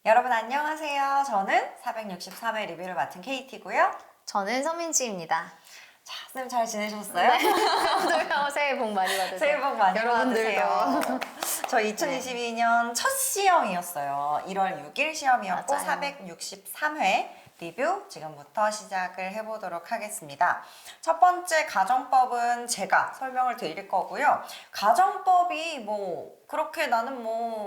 여러분 안녕하세요. 저는 463회 리뷰를 맡은 KT고요. 저는 서민지입니다. 자, 선생님 잘 지내셨어요? 네. 여러분들 새해 복 많이 받으세요. 새해 복 많이 여러분들도. 받으세요. 저 2022년 첫 시험이었어요. 1월 6일 시험이었고 맞아요. 463회 리뷰 지금부터 시작을 해보도록 하겠습니다. 첫 번째 가정법은 제가 설명을 드릴 거고요. 가정법이 그렇게 나는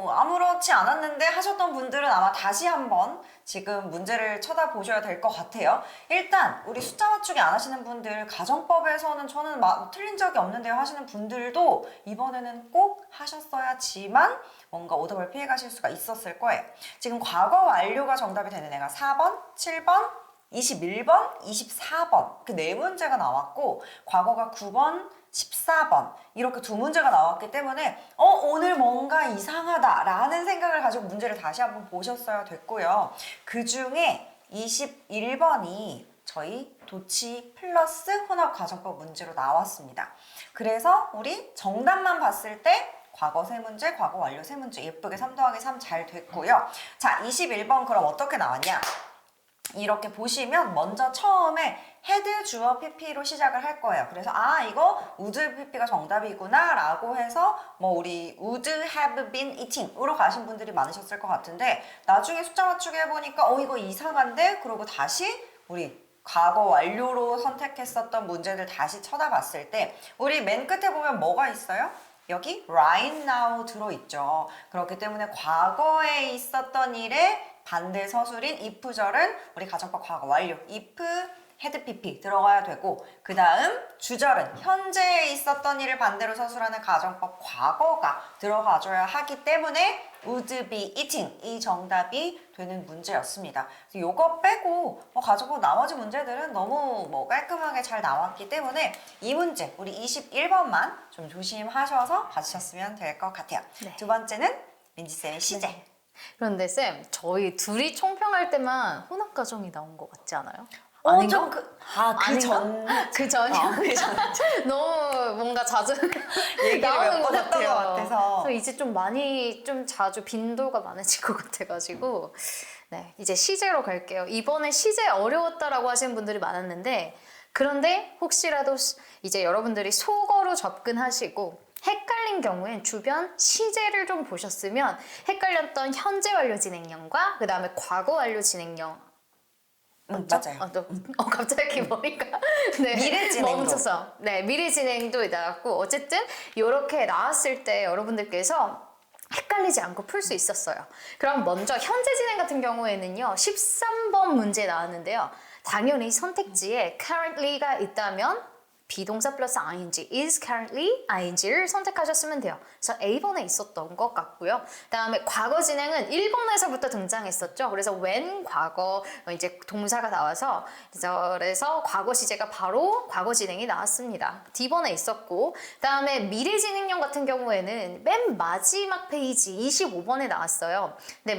아무렇지 않았는데 하셨던 분들은 아마 다시 한번 지금 문제를 쳐다보셔야 될 것 같아요. 일단 우리 숫자 맞추기 안 하시는 분들, 가정법에서는 저는 틀린 적이 없는데요 하시는 분들도 이번에는 꼭 하셨어야지만 뭔가 오답을 피해 가실 수가 있었을 거예요. 지금 과거 완료가 정답이 되는 애가 4번, 7번, 21번, 24번 그 네 문제가 나왔고 과거가 9번, 14번 이렇게 두 문제가 나왔기 때문에 오늘 뭔가 이상하다라는 생각을 가지고 문제를 다시 한번 보셨어야 됐고요. 그 중에 21번이 저희 도치 플러스 혼합 가정법 문제로 나왔습니다. 그래서 우리 정답만 봤을 때 과거 세 문제, 과거 완료 세 문제 예쁘게 3 더하기 3 잘 됐고요. 자, 21번 그럼 어떻게 나왔냐? 이렇게 보시면 먼저 처음에 헤드 주어 PP로 시작을 할 거예요. 그래서 이거 would PP가 정답이구나 라고 해서 우리 would have been eating으로 가신 분들이 많으셨을 것 같은데 나중에 숫자 맞추기 해보니까 이거 이상한데? 그러고 다시 우리 과거 완료로 선택했었던 문제들 다시 쳐다봤을 때 우리 맨 끝에 보면 뭐가 있어요? 여기 right now 들어있죠. 그렇기 때문에 과거에 있었던 일에 반대 서술인 if절은 우리 가정법 과거 완료 if had pp 들어가야 되고 그 다음 주절은 현재에 있었던 일을 반대로 서술하는 가정법 과거가 들어가줘야 하기 때문에 would be eating 이 정답이 되는 문제였습니다. 그래서 요거 빼고 가정법 나머지 문제들은 너무 깔끔하게 잘 나왔기 때문에 이 문제 우리 21번만 좀 조심하셔서 봐주셨으면 될 것 같아요. 네. 두 번째는 민지쌤의 시제. 네. 그런데 쌤, 저희 둘이 총평할 때만 혼합가정이 나온 것 같지 않아요? 아닌가? 그 전. 그 전이요? 그 전. 너무 뭔가 자주 얘기를 나오는 몇 것 번 했던 같아요. 것 같아서. 그래서 이제 좀 많이 좀 자주 빈도가 많아질 것 같아가지고 네, 이제 시제로 갈게요. 이번에 시제 어려웠다라고 하시는 분들이 많았는데 그런데 혹시라도 이제 여러분들이 속어로 접근하시고 헷갈린 경우엔 주변 시제를 좀 보셨으면 헷갈렸던 현재 완료 진행형과 그 다음에 과거 완료 진행형 맞아요. 갑자기 머리가 네, 미래 진행도. 멈춰서 네, 미래 진행도 나왔고 어쨌든 이렇게 나왔을 때 여러분들께서 헷갈리지 않고 풀 수 있었어요. 그럼 먼저 현재 진행 같은 경우에는요 13번 문제 나왔는데요. 당연히 선택지에 currently가 있다면 비동사 플러스 ing, is currently ing를 선택하셨으면 돼요. 그래서 A번에 있었던 것 같고요. 다음에 과거 진행은 1번에서부터 등장했었죠. 그래서 when 과거 이제 동사가 나와서 그래서 과거 시제가 바로 과거 진행이 나왔습니다. D번에 있었고 다음에 미래 진행형 같은 경우에는 맨 마지막 페이지 25번에 나왔어요. 근데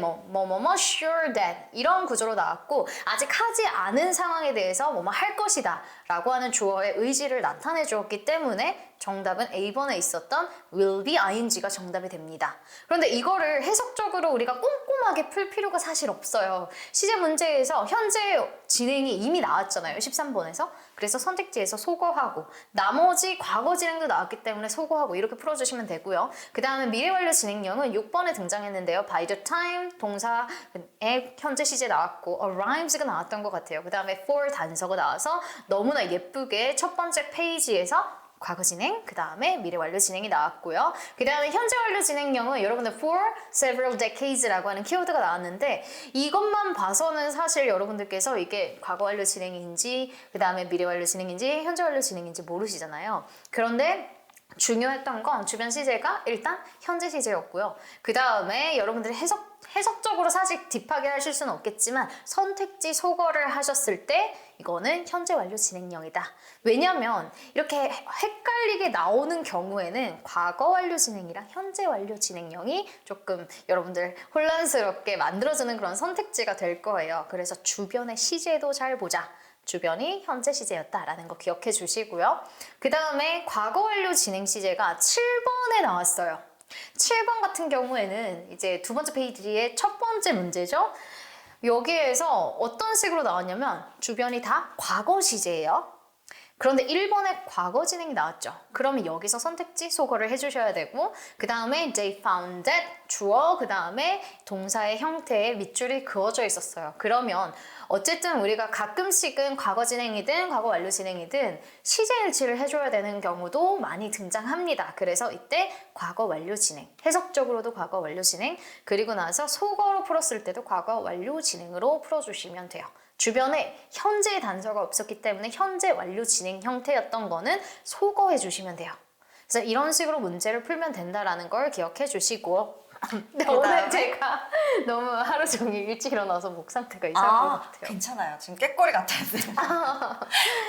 sure that 이런 구조로 나왔고 아직 하지 않은 상황에 대해서 할 것이다 라고 하는 주어의 의지를 나타내 주었기 때문에 정답은 A번에 있었던 will be ing가 정답이 됩니다. 그런데 이거를 해석적으로 우리가 꼼꼼하게 풀 필요가 사실 없어요. 시제 문제에서 현재 진행이 이미 나왔잖아요. 13번에서. 그래서 선택지에서 소거하고 나머지 과거 진행도 나왔기 때문에 소거하고 이렇게 풀어주시면 되고요. 그 다음에 미래 완료 진행형은 6번에 등장했는데요. by the time 동사의 현재 시제 나왔고 arrives가 나왔던 것 같아요. 그 다음에 for 단서가 나와서 너무나 예쁘게 첫 번째 페이지에서 과거 진행, 그 다음에 미래 완료 진행이 나왔고요. 그 다음에 현재 완료 진행형은 여러분들 for several decades라고 하는 키워드가 나왔는데 이것만 봐서는 사실 여러분들께서 이게 과거 완료 진행인지 그 다음에 미래 완료 진행인지 현재 완료 진행인지 모르시잖아요. 그런데 중요했던 건 주변 시제가 일단 현재 시제였고요. 그 다음에 여러분들이 해석적으로 사실 딥하게 하실 수는 없겠지만 선택지 소거를 하셨을 때 이거는 현재 완료 진행형이다. 왜냐면 이렇게 헷갈리게 나오는 경우에는 과거 완료 진행이랑 현재 완료 진행형이 조금 여러분들 혼란스럽게 만들어주는 그런 선택지가 될 거예요. 그래서 주변의 시제도 잘 보자. 주변이 현재 시제였다라는 거 기억해 주시고요. 그 다음에 과거 완료 진행 시제가 7번에 나왔어요. 7번 같은 경우에는 이제 두 번째 페이지의 첫 번째 문제죠. 여기에서 어떤 식으로 나왔냐면 주변이 다 과거 시제예요. 그런데 1번에 과거 진행이 나왔죠. 그러면 여기서 선택지 소거를 해주셔야 되고 그 다음에 they found that 주어 그 다음에 동사의 형태에 밑줄이 그어져 있었어요. 그러면 어쨌든 우리가 가끔씩은 과거 진행이든 과거 완료 진행이든 시제 일치를 해줘야 되는 경우도 많이 등장합니다. 그래서 이때 과거 완료 진행, 해석적으로도 과거 완료 진행, 그리고 나서 속어로 풀었을 때도 과거 완료 진행으로 풀어주시면 돼요. 주변에 현재 단서가 없었기 때문에 현재 완료 진행 형태였던 거는 소거해 주시면 돼요. 그래서 이런 식으로 문제를 풀면 된다라는 걸 기억해 주시고 오늘 제가 너무 하루 종일 일찍 일어나서 목 상태가 이상한 것 같아요. 괜찮아요. 지금 깨꼬리 같아요.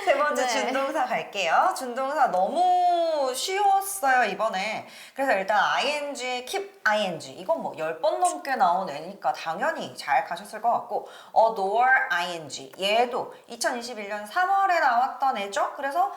세 번째 네. 준동사 갈게요. 준동사 너무 쉬웠어요, 이번에. 그래서 일단 ing, keep ing. 이건 뭐 10번 넘게 나온 애니까 당연히 잘 가셨을 것 같고 adore ing. 얘도 2021년 3월에 나왔던 애죠. 그래서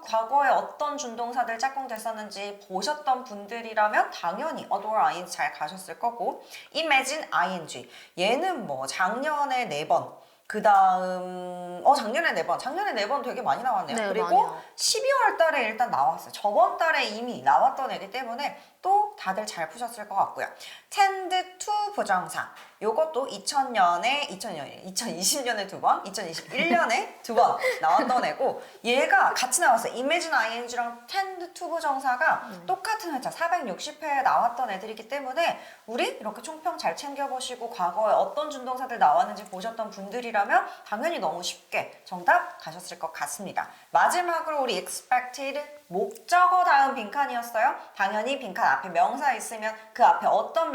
과거에 어떤 준동사들 짝꿍됐었는지 보셨던 분들이라면 당연히 adore ing 잘 가셨을 거고 imagine ing. 얘는 뭐 작년에 4번. 그 다음 작년에 4번. 작년에 4번 되게 많이 나왔네요. 네, 그리고 많이 나왔죠. 12월 달에 일단 나왔어요. 저번 달에 이미 나왔던 애기 때문에 또 다들 잘 푸셨을 것 같고요. tend to 부정사. 요것도 2020년에 2번, 2021년에 2번 나왔던 애고 얘가 같이 나왔어요. imagine ing랑 tend to 부정사가 똑같은 회차 460회에 나왔던 애들이기 때문에 우리 이렇게 총평 잘 챙겨보시고 과거에 어떤 준동사들 나왔는지 보셨던 분들이라면 당연히 너무 쉽게 정답 가셨을 것 같습니다. 마지막으로 우리 expected 목적어 다음 빈칸이었어요. 당연히 빈칸 앞에 명사 있으면 그 앞에 어떤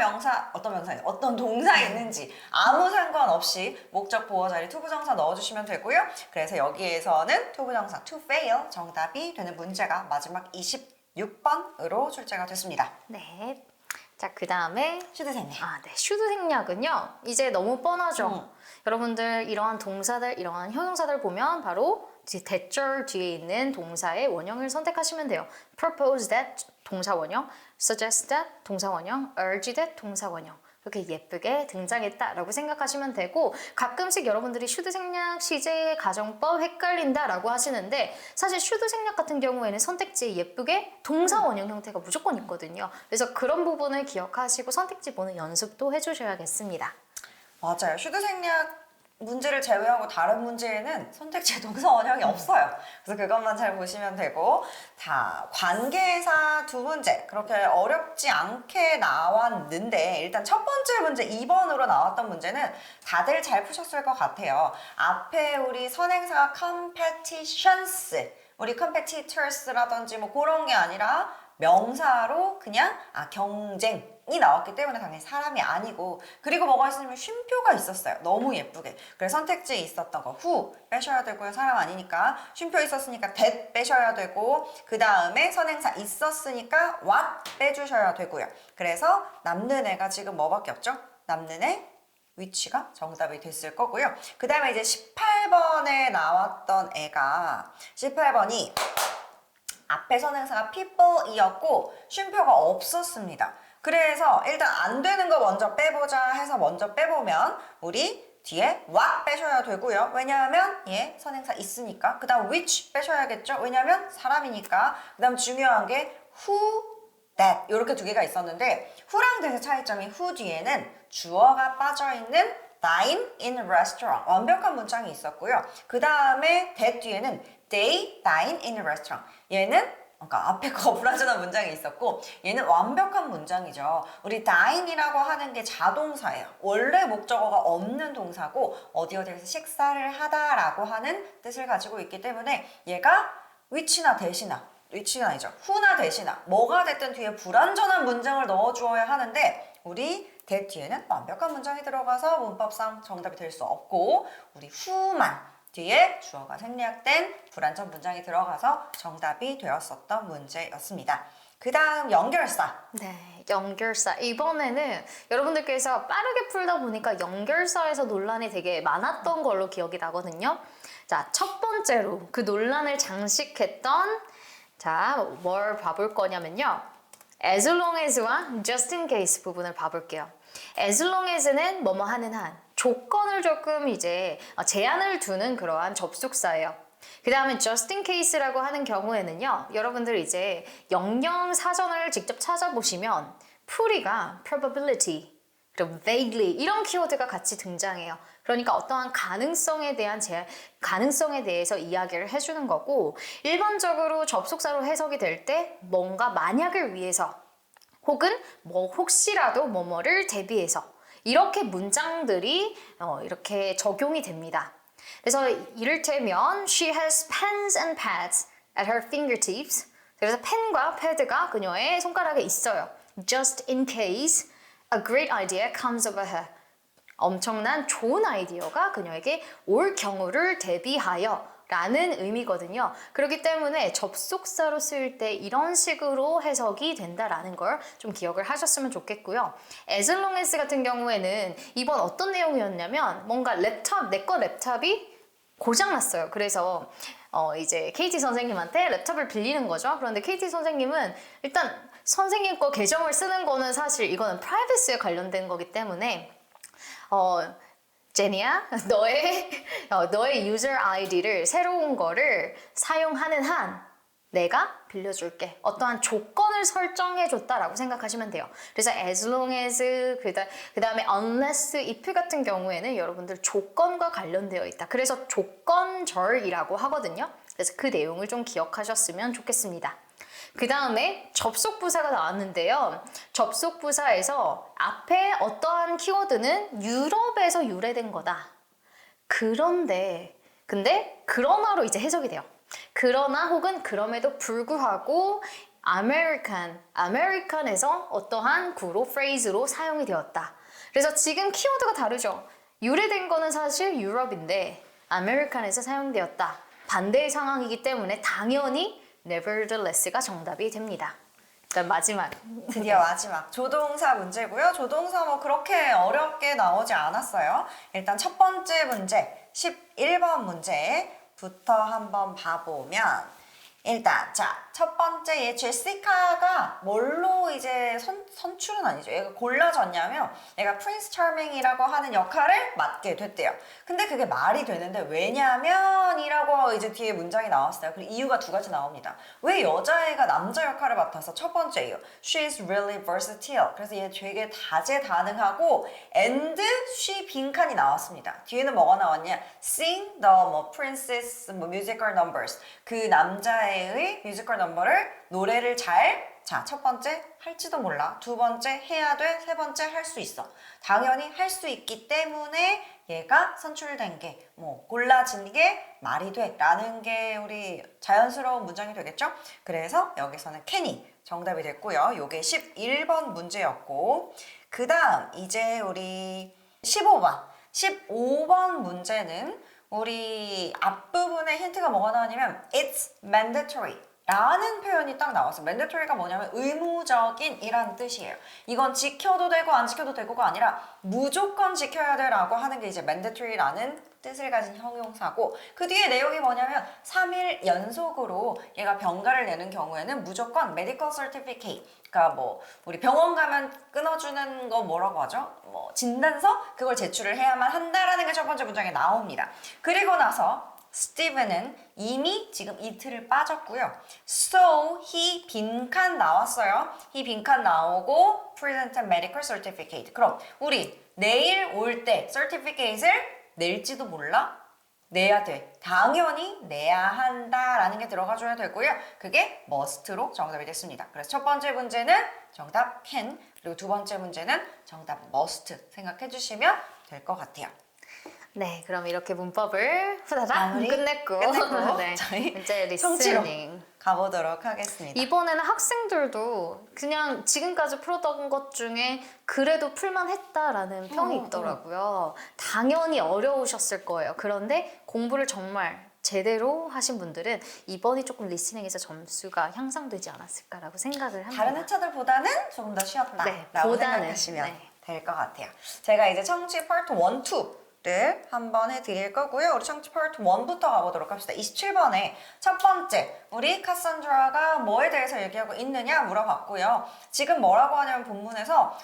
동사 있는지 아무 상관없이 목적 보어 자리 투부정사 넣어주시면 되고요. 그래서 여기에서는 투부정사 to fail 정답이 되는 문제가 마지막 26번으로 출제가 됐습니다. 네. 자, 그 다음에 슈드 생략. 네. 슈드 생략은요. 이제 너무 뻔하죠. 여러분들 이러한 동사들, 이러한 형용사들 보면 바로 이제 대절 뒤에 있는 동사의 원형을 선택하시면 돼요. propose that 동사 원형, suggest that 동사 원형, urge that 동사 원형. 이렇게 예쁘게 등장했다라고 생각하시면 되고 가끔씩 여러분들이 슈드 생략, 시제, 가정법 헷갈린다라고 하시는데 사실 슈드 생략 같은 경우에는 선택지에 예쁘게 동사 원형 형태가 무조건 있거든요. 그래서 그런 부분을 기억하시고 선택지 보는 연습도 해주셔야겠습니다. 맞아요. 슈드 생략 문제를 제외하고 다른 문제에는 선택지에 동사 원형이 없어요. 그래서 그것만 잘 보시면 되고 자, 관계사 두 문제 그렇게 어렵지 않게 나왔는데 일단 첫 번째 문제 2번으로 나왔던 문제는 다들 잘 푸셨을 것 같아요. 앞에 우리 선행사가 competitions 우리 competitors라든지 뭐 그런 게 아니라 명사로 그냥 경쟁이 나왔기 때문에 당연히 사람이 아니고 그리고 뭐가 있으면 쉼표가 있었어요. 너무 예쁘게. 그래서 선택지에 있었던 거 who 빼셔야 되고요. 사람 아니니까 쉼표 있었으니까 that 빼셔야 되고 그 다음에 선행사 있었으니까 what 빼주셔야 되고요. 그래서 남는 애가 지금 뭐밖에 없죠? 남는 애 위치가 정답이 됐을 거고요. 그 다음에 이제 18번에 나왔던 애가 18번이 앞에 선행사가 people이었고 쉼표가 없었습니다. 그래서 일단 안 되는 거 먼저 빼보자 해서 먼저 빼보면 우리 뒤에 what 빼셔야 되고요. 왜냐하면 얘 선행사 있으니까. 그 다음 which 빼셔야겠죠. 왜냐하면 사람이니까. 그 다음 중요한 게 who, that 이렇게 두 개가 있었는데 who랑 that의 차이점이 who 뒤에는 주어가 빠져있는 dine in a restaurant 완벽한 문장이 있었고요. 그 다음에 that 뒤에는 they dine in a restaurant 얘는 그러니까 앞에 거 불완전한 문장이 있었고 얘는 완벽한 문장이죠. 우리 dine이라고 하는 게 자동사예요. 원래 목적어가 없는 동사고 어디에서 식사를 하다라고 하는 뜻을 가지고 있기 때문에 얘가 which나 대시나 which가 아니죠. who나 대시나 뭐가 됐든 뒤에 불완전한 문장을 넣어주어야 하는데 우리 that 뒤에는 완벽한 문장이 들어가서 문법상 정답이 될 수 없고 우리 who만 뒤에 주어가 생략된 불완전 문장이 들어가서 정답이 되었었던 문제였습니다. 그 다음 연결사. 네, 연결사. 이번에는 여러분들께서 빠르게 풀다 보니까 연결사에서 논란이 되게 많았던 걸로 기억이 나거든요. 자, 첫 번째로 그 논란을 장식했던 자, 뭘 봐볼 거냐면요. as long as와 just in case 부분을 봐볼게요. as long as는 뭐뭐 하는 한 조건을 조금 이제 제한을 두는 그러한 접속사예요. 그 다음에 just in case라고 하는 경우에는요, 여러분들 이제 영영 사전을 직접 찾아보시면 풀이가 probability, 그리고 vaguely 이런 키워드가 같이 등장해요. 그러니까 어떠한 가능성에 대해서 이야기를 해주는 거고, 일반적으로 접속사로 해석이 될 때 뭔가 만약을 위해서 혹은 뭐 혹시라도 뭐뭐를 대비해서 이렇게 문장들이 이렇게 적용이 됩니다. 그래서 이를테면 she has pens and pads at her fingertips. 그래서 펜과 패드가 그녀의 손가락에 있어요. Just in case a great idea comes over her. 엄청난 좋은 아이디어가 그녀에게 올 경우를 대비하여 라는 의미거든요. 그렇기 때문에 접속사로 쓰일 때 이런 식으로 해석이 된다라는 걸 좀 기억을 하셨으면 좋겠고요. as long as 같은 경우에는 이번 어떤 내용이었냐면 뭔가 내 거 랩탑이 고장났어요. 그래서 이제 KT 선생님한테 랩탑을 빌리는 거죠. 그런데 KT 선생님은 일단 선생님 거 계정을 쓰는 거는 사실 이거는 프라이버시에 관련된 거기 때문에 제니야, 너의 유저 아이디를 새로운 거를 사용하는 한 내가 빌려줄게. 어떠한 조건을 설정해줬다라고 생각하시면 돼요. 그래서 as long as 그 다음에 unless if 같은 경우에는 여러분들 조건과 관련되어 있다. 그래서 조건절이라고 하거든요. 그래서 그 내용을 좀 기억하셨으면 좋겠습니다. 그 다음에 접속부사가 나왔는데요. 접속부사에서 앞에 어떠한 키워드는 유럽에서 유래된 거다. 근데 그러나로 이제 해석이 돼요. 그러나 혹은 그럼에도 불구하고 아메리칸에서 어떠한 구로, 프레이즈로 사용이 되었다. 그래서 지금 키워드가 다르죠. 유래된 거는 사실 유럽인데 아메리칸에서 사용되었다. 반대의 상황이기 때문에 당연히 nevertheless가 정답이 됩니다. 일단 마지막. 드디어 마지막 조동사 문제고요. 조동사 뭐 그렇게 어렵게 나오지 않았어요. 일단 첫 번째 문제 11번 문제부터 한번 봐보면 일단 첫 번째 얘 제시카가 뭘로 이제 선출은 아니죠. 얘가 골라졌냐면 얘가 프린스 차밍이라고 하는 역할을 맡게 됐대요. 근데 그게 말이 되는데 왜냐면이라고 이제 뒤에 문장이 나왔어요. 그리고 이유가 두 가지 나옵니다. 왜 여자애가 남자 역할을 맡아서 첫 번째 이유 She's really versatile. 그래서 얘 되게 다재다능하고 and she 빈칸이 나왔습니다. 뒤에는 뭐가 나왔냐? Sing the princess musical numbers. 그 남자의 뮤지컬 넘버를 노래를 첫 번째 할지도 몰라, 두 번째 해야 돼, 세 번째 할 수 있어. 당연히 할 수 있기 때문에 얘가 선출된 게 골라진 게 말이 돼 라는 게 우리 자연스러운 문장이 되겠죠. 그래서 여기서는 can이 정답이 됐고요. 요게 11번 문제였고, 그 다음 이제 우리 15번 문제는 우리 앞부분에 힌트가 뭐가 나오냐면 It's mandatory 라는 표현이 딱 나왔어요. mandatory가 뭐냐면 의무적인 이란 뜻이에요. 이건 지켜도 되고 안 지켜도 되고가 아니라 무조건 지켜야 돼 라고 하는 게 이제 mandatory라는 뜻을 가진 형용사고, 그 뒤에 내용이 뭐냐면 3일 연속으로 얘가 병가를 내는 경우에는 무조건 medical certificate, 그러니까 우리 병원 가면 끊어주는 거 뭐라고 하죠? 진단서? 그걸 제출을 해야만 한다라는 게 첫 번째 문장에 나옵니다. 그리고 나서 스티븐은 이미 지금 이틀을 빠졌고요. So he 빈칸 나왔어요. he 빈칸 나오고 present medical certificate. 그럼 우리 내일 올 때 certificate을 낼지도 몰라? 내야 돼. 당연히 내야 한다라는 게 들어가줘야 되고요. 그게 must로 정답이 됐습니다. 그래서 첫 번째 문제는 정답 can, 그리고 두 번째 문제는 정답 must 생각해 주시면 될 것 같아요. 네, 그럼 이렇게 문법을 후다닥 끝냈고 네, 저희 이제 성취로 리스닝 가보도록 하겠습니다. 이번에는 학생들도 그냥 지금까지 풀었던 것 중에 그래도 풀만했다라는 평이 있더라고요. 당연히 어려우셨을 거예요. 그런데 공부를 정말 제대로 하신 분들은 이번이 조금 리스닝에서 점수가 향상되지 않았을까라고 생각을 합니다. 다른 회차들보다는 조금 더 쉬웠다라고 네, 생각하시면 될 것 같아요. 제가 이제 청취 파트 1, 2 를 한번 해드릴 거고요. 우리 청취 파트 1부터 가보도록 합시다. 27번에 첫 번째, 우리 카산드라가 뭐에 대해서 얘기하고 있느냐 물어봤고요. 지금 뭐라고 하냐면 본문에서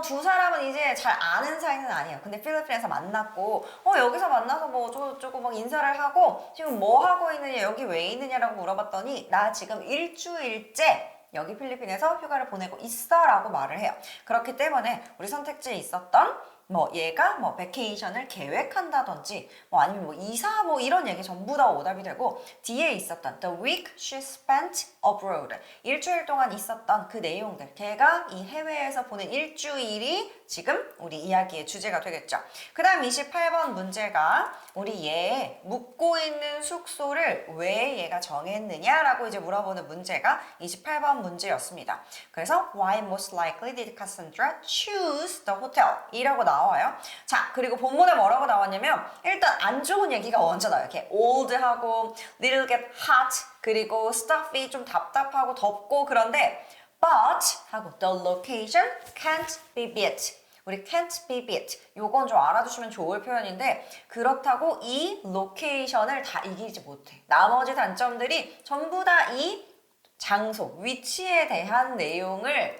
두 사람은 이제 잘 아는 사이는 아니에요. 근데 필리핀에서 만났고 여기서 만나서 뭐 어쩌고저쩌고 막 인사를 하고 지금 뭐 하고 있느냐, 여기 왜 있느냐라고 물어봤더니 나 지금 일주일째 여기 필리핀에서 휴가를 보내고 있어 라고 말을 해요. 그렇기 때문에 우리 선택지에 있었던 뭐 얘가 뭐 베케이션을 계획한다든지 뭐 아니면 뭐 이사 뭐 이런 얘기 전부 다 오답이 되고, 뒤에 있었던 the week she spent abroad, 일주일 동안 있었던 그 내용들, 걔가 이 해외에서 보낸 일주일이 지금 우리 이야기의 주제가 되겠죠. 그 다음 28번 문제가 우리 얘 묵고 있는 숙소를 왜 얘가 정했느냐라고 이제 물어보는 문제가 28번 문제였습니다. 그래서 why most likely did Cassandra choose the hotel? 이라고 나와요. 자, 그리고 본문에 뭐라고 나왔냐면 일단 안 좋은 얘기가 먼저 나와요. 이렇게 old하고 little get hot, 그리고 stuffy, 좀 답답하고 덥고, 그런데 but 하고 the location can't be beat. 우리 can't be beat, 요건 좀 알아두시면 좋을 표현인데, 그렇다고 이 로케이션을 다 이기지 못해. 나머지 단점들이 전부 다 이 장소, 위치에 대한 내용을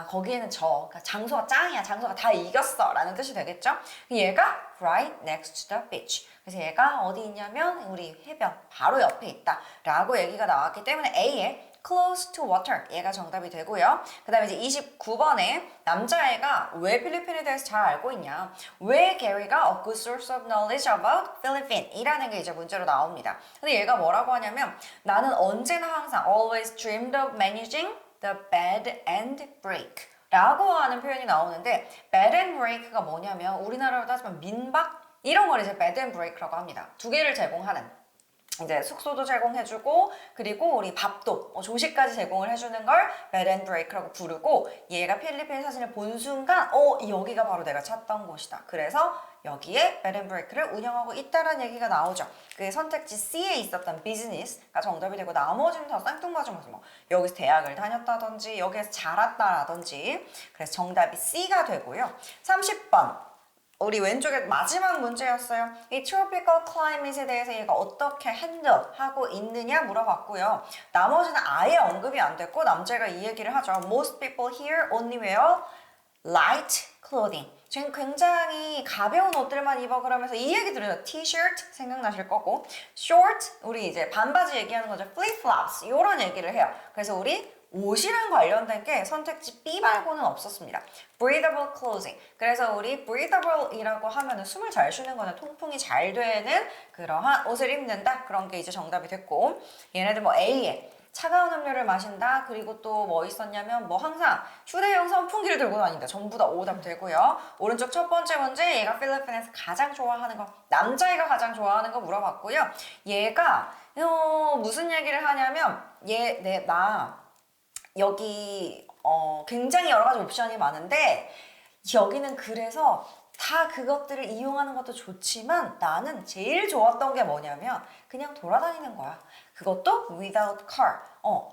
거기에는 그러니까 장소가 짱이야, 장소가 다 이겼어 라는 뜻이 되겠죠. 얘가 right next to the beach, 그래서 얘가 어디 있냐면 우리 해변 바로 옆에 있다 라고 얘기가 나왔기 때문에 A에 close to water, 얘가 정답이 되고요. 그 다음에 이제 29번에 남자애가 왜 필리핀에 대해서 잘 알고 있냐, 왜 게리가 a good source of knowledge about Philippines 이라는 게 이제 문제로 나옵니다. 근데 얘가 뭐라고 하냐면 나는 언제나 항상 always dreamed of managing the bed and break 라고 하는 표현이 나오는데, bed and break가 뭐냐면 우리나라로 따지면 민박 이런 걸 이제 bed and break라고 합니다. 두 개를 제공하는, 이제 숙소도 제공해주고 그리고 우리 밥도 조식까지 제공을 해주는 걸 bed and break라고 부르고, 얘가 필리핀 사진을 본 순간 여기가 바로 내가 찾던 곳이다, 그래서 여기에 bed and break를 운영하고 있다라는 얘기가 나오죠. 그 선택지 C에 있었던 business가 정답이 되고, 나머지는 다 쌍뚱맞으면서 뭐 여기서 대학을 다녔다든지 여기에서 자랐다라든지, 그래서 정답이 C가 되고요. 30번 우리 왼쪽에 마지막 문제였어요. 이 tropical climate에 대해서 얘가 어떻게 핸들하고 있느냐 물어봤고요. 나머지는 아예 언급이 안 됐고, 남자가 이 얘기를 하죠. Most people here only wear light clothing. 지금 굉장히 가벼운 옷들만 입어, 그러면서 이 얘기 들으면 t-shirt 생각나실 거고, short, 우리 이제 반바지 얘기하는 거죠. flip-flops, 이런 얘기를 해요. 그래서 우리 옷이랑 관련된 게 선택지 B 말고는 없었습니다. breathable clothing. 그래서 우리 breathable이라고 하면은 숨을 잘 쉬는 거는 통풍이 잘 되는 그러한 옷을 입는다. 그런 게 이제 정답이 됐고, 얘네들 뭐 A에 차가운 음료를 마신다. 그리고 또 뭐 있었냐면 뭐 항상 휴대용 선풍기를 들고 다닌다. 전부 다 오답 되고요. 오른쪽 첫 번째 문제, 얘가 필리핀에서 가장 좋아하는 거, 남자애가 가장 좋아하는 거 물어봤고요. 얘가 무슨 얘기를 하냐면 나 여기 굉장히 여러 가지 옵션이 많은데 여기는 그래서 다 그것들을 이용하는 것도 좋지만 나는 제일 좋았던 게 뭐냐면 그냥 돌아다니는 거야. 그것도 without car.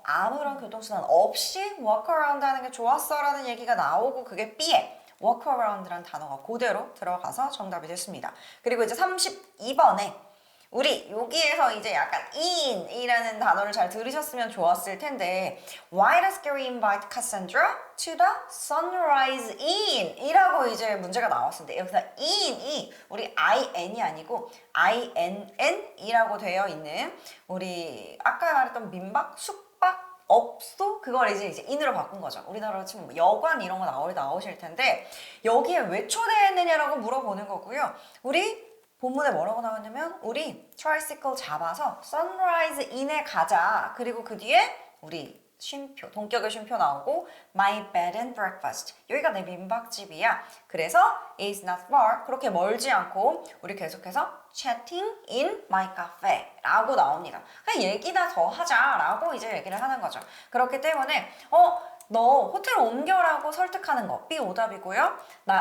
아무런 교통수단 없이 walk around 하는 게 좋았어 라는 얘기가 나오고, 그게 B에 walk around라는 단어가 그대로 들어가서 정답이 됐습니다. 그리고 이제 32번에 우리 여기에서 이제 약간 in이라는 단어를 잘 들으셨으면 좋았을 텐데, Why does Gary invite Cassandra to the sunrise inn? 이라고 이제 문제가 나왔습니다. 여기서 in이 우리 in이 아니고 inn이라고 되어 있는, 우리 아까 말했던 민박, 숙박, 업소, 그걸 이제 인으로 바꾼 거죠. 우리나라로 치면 뭐 여관 이런 거 나오실 텐데, 여기에 왜 초대했느냐라고 물어보는 거고요. 우리 본문에 뭐라고 나왔냐면 우리 트라이시클 잡아서 선라이즈 인에 가자. 그리고 그 뒤에 우리 쉼표, 동격의 쉼표 나오고 My bed and breakfast. 여기가 내 민박집이야. 그래서 it's not far. 그렇게 멀지 않고 우리 계속해서 chatting in my cafe 라고 나옵니다. 그냥 얘기나 더 하자라고 이제 얘기를 하는 거죠. 그렇기 때문에 너 호텔 옮겨라고 설득하는 거 B 오답이고요.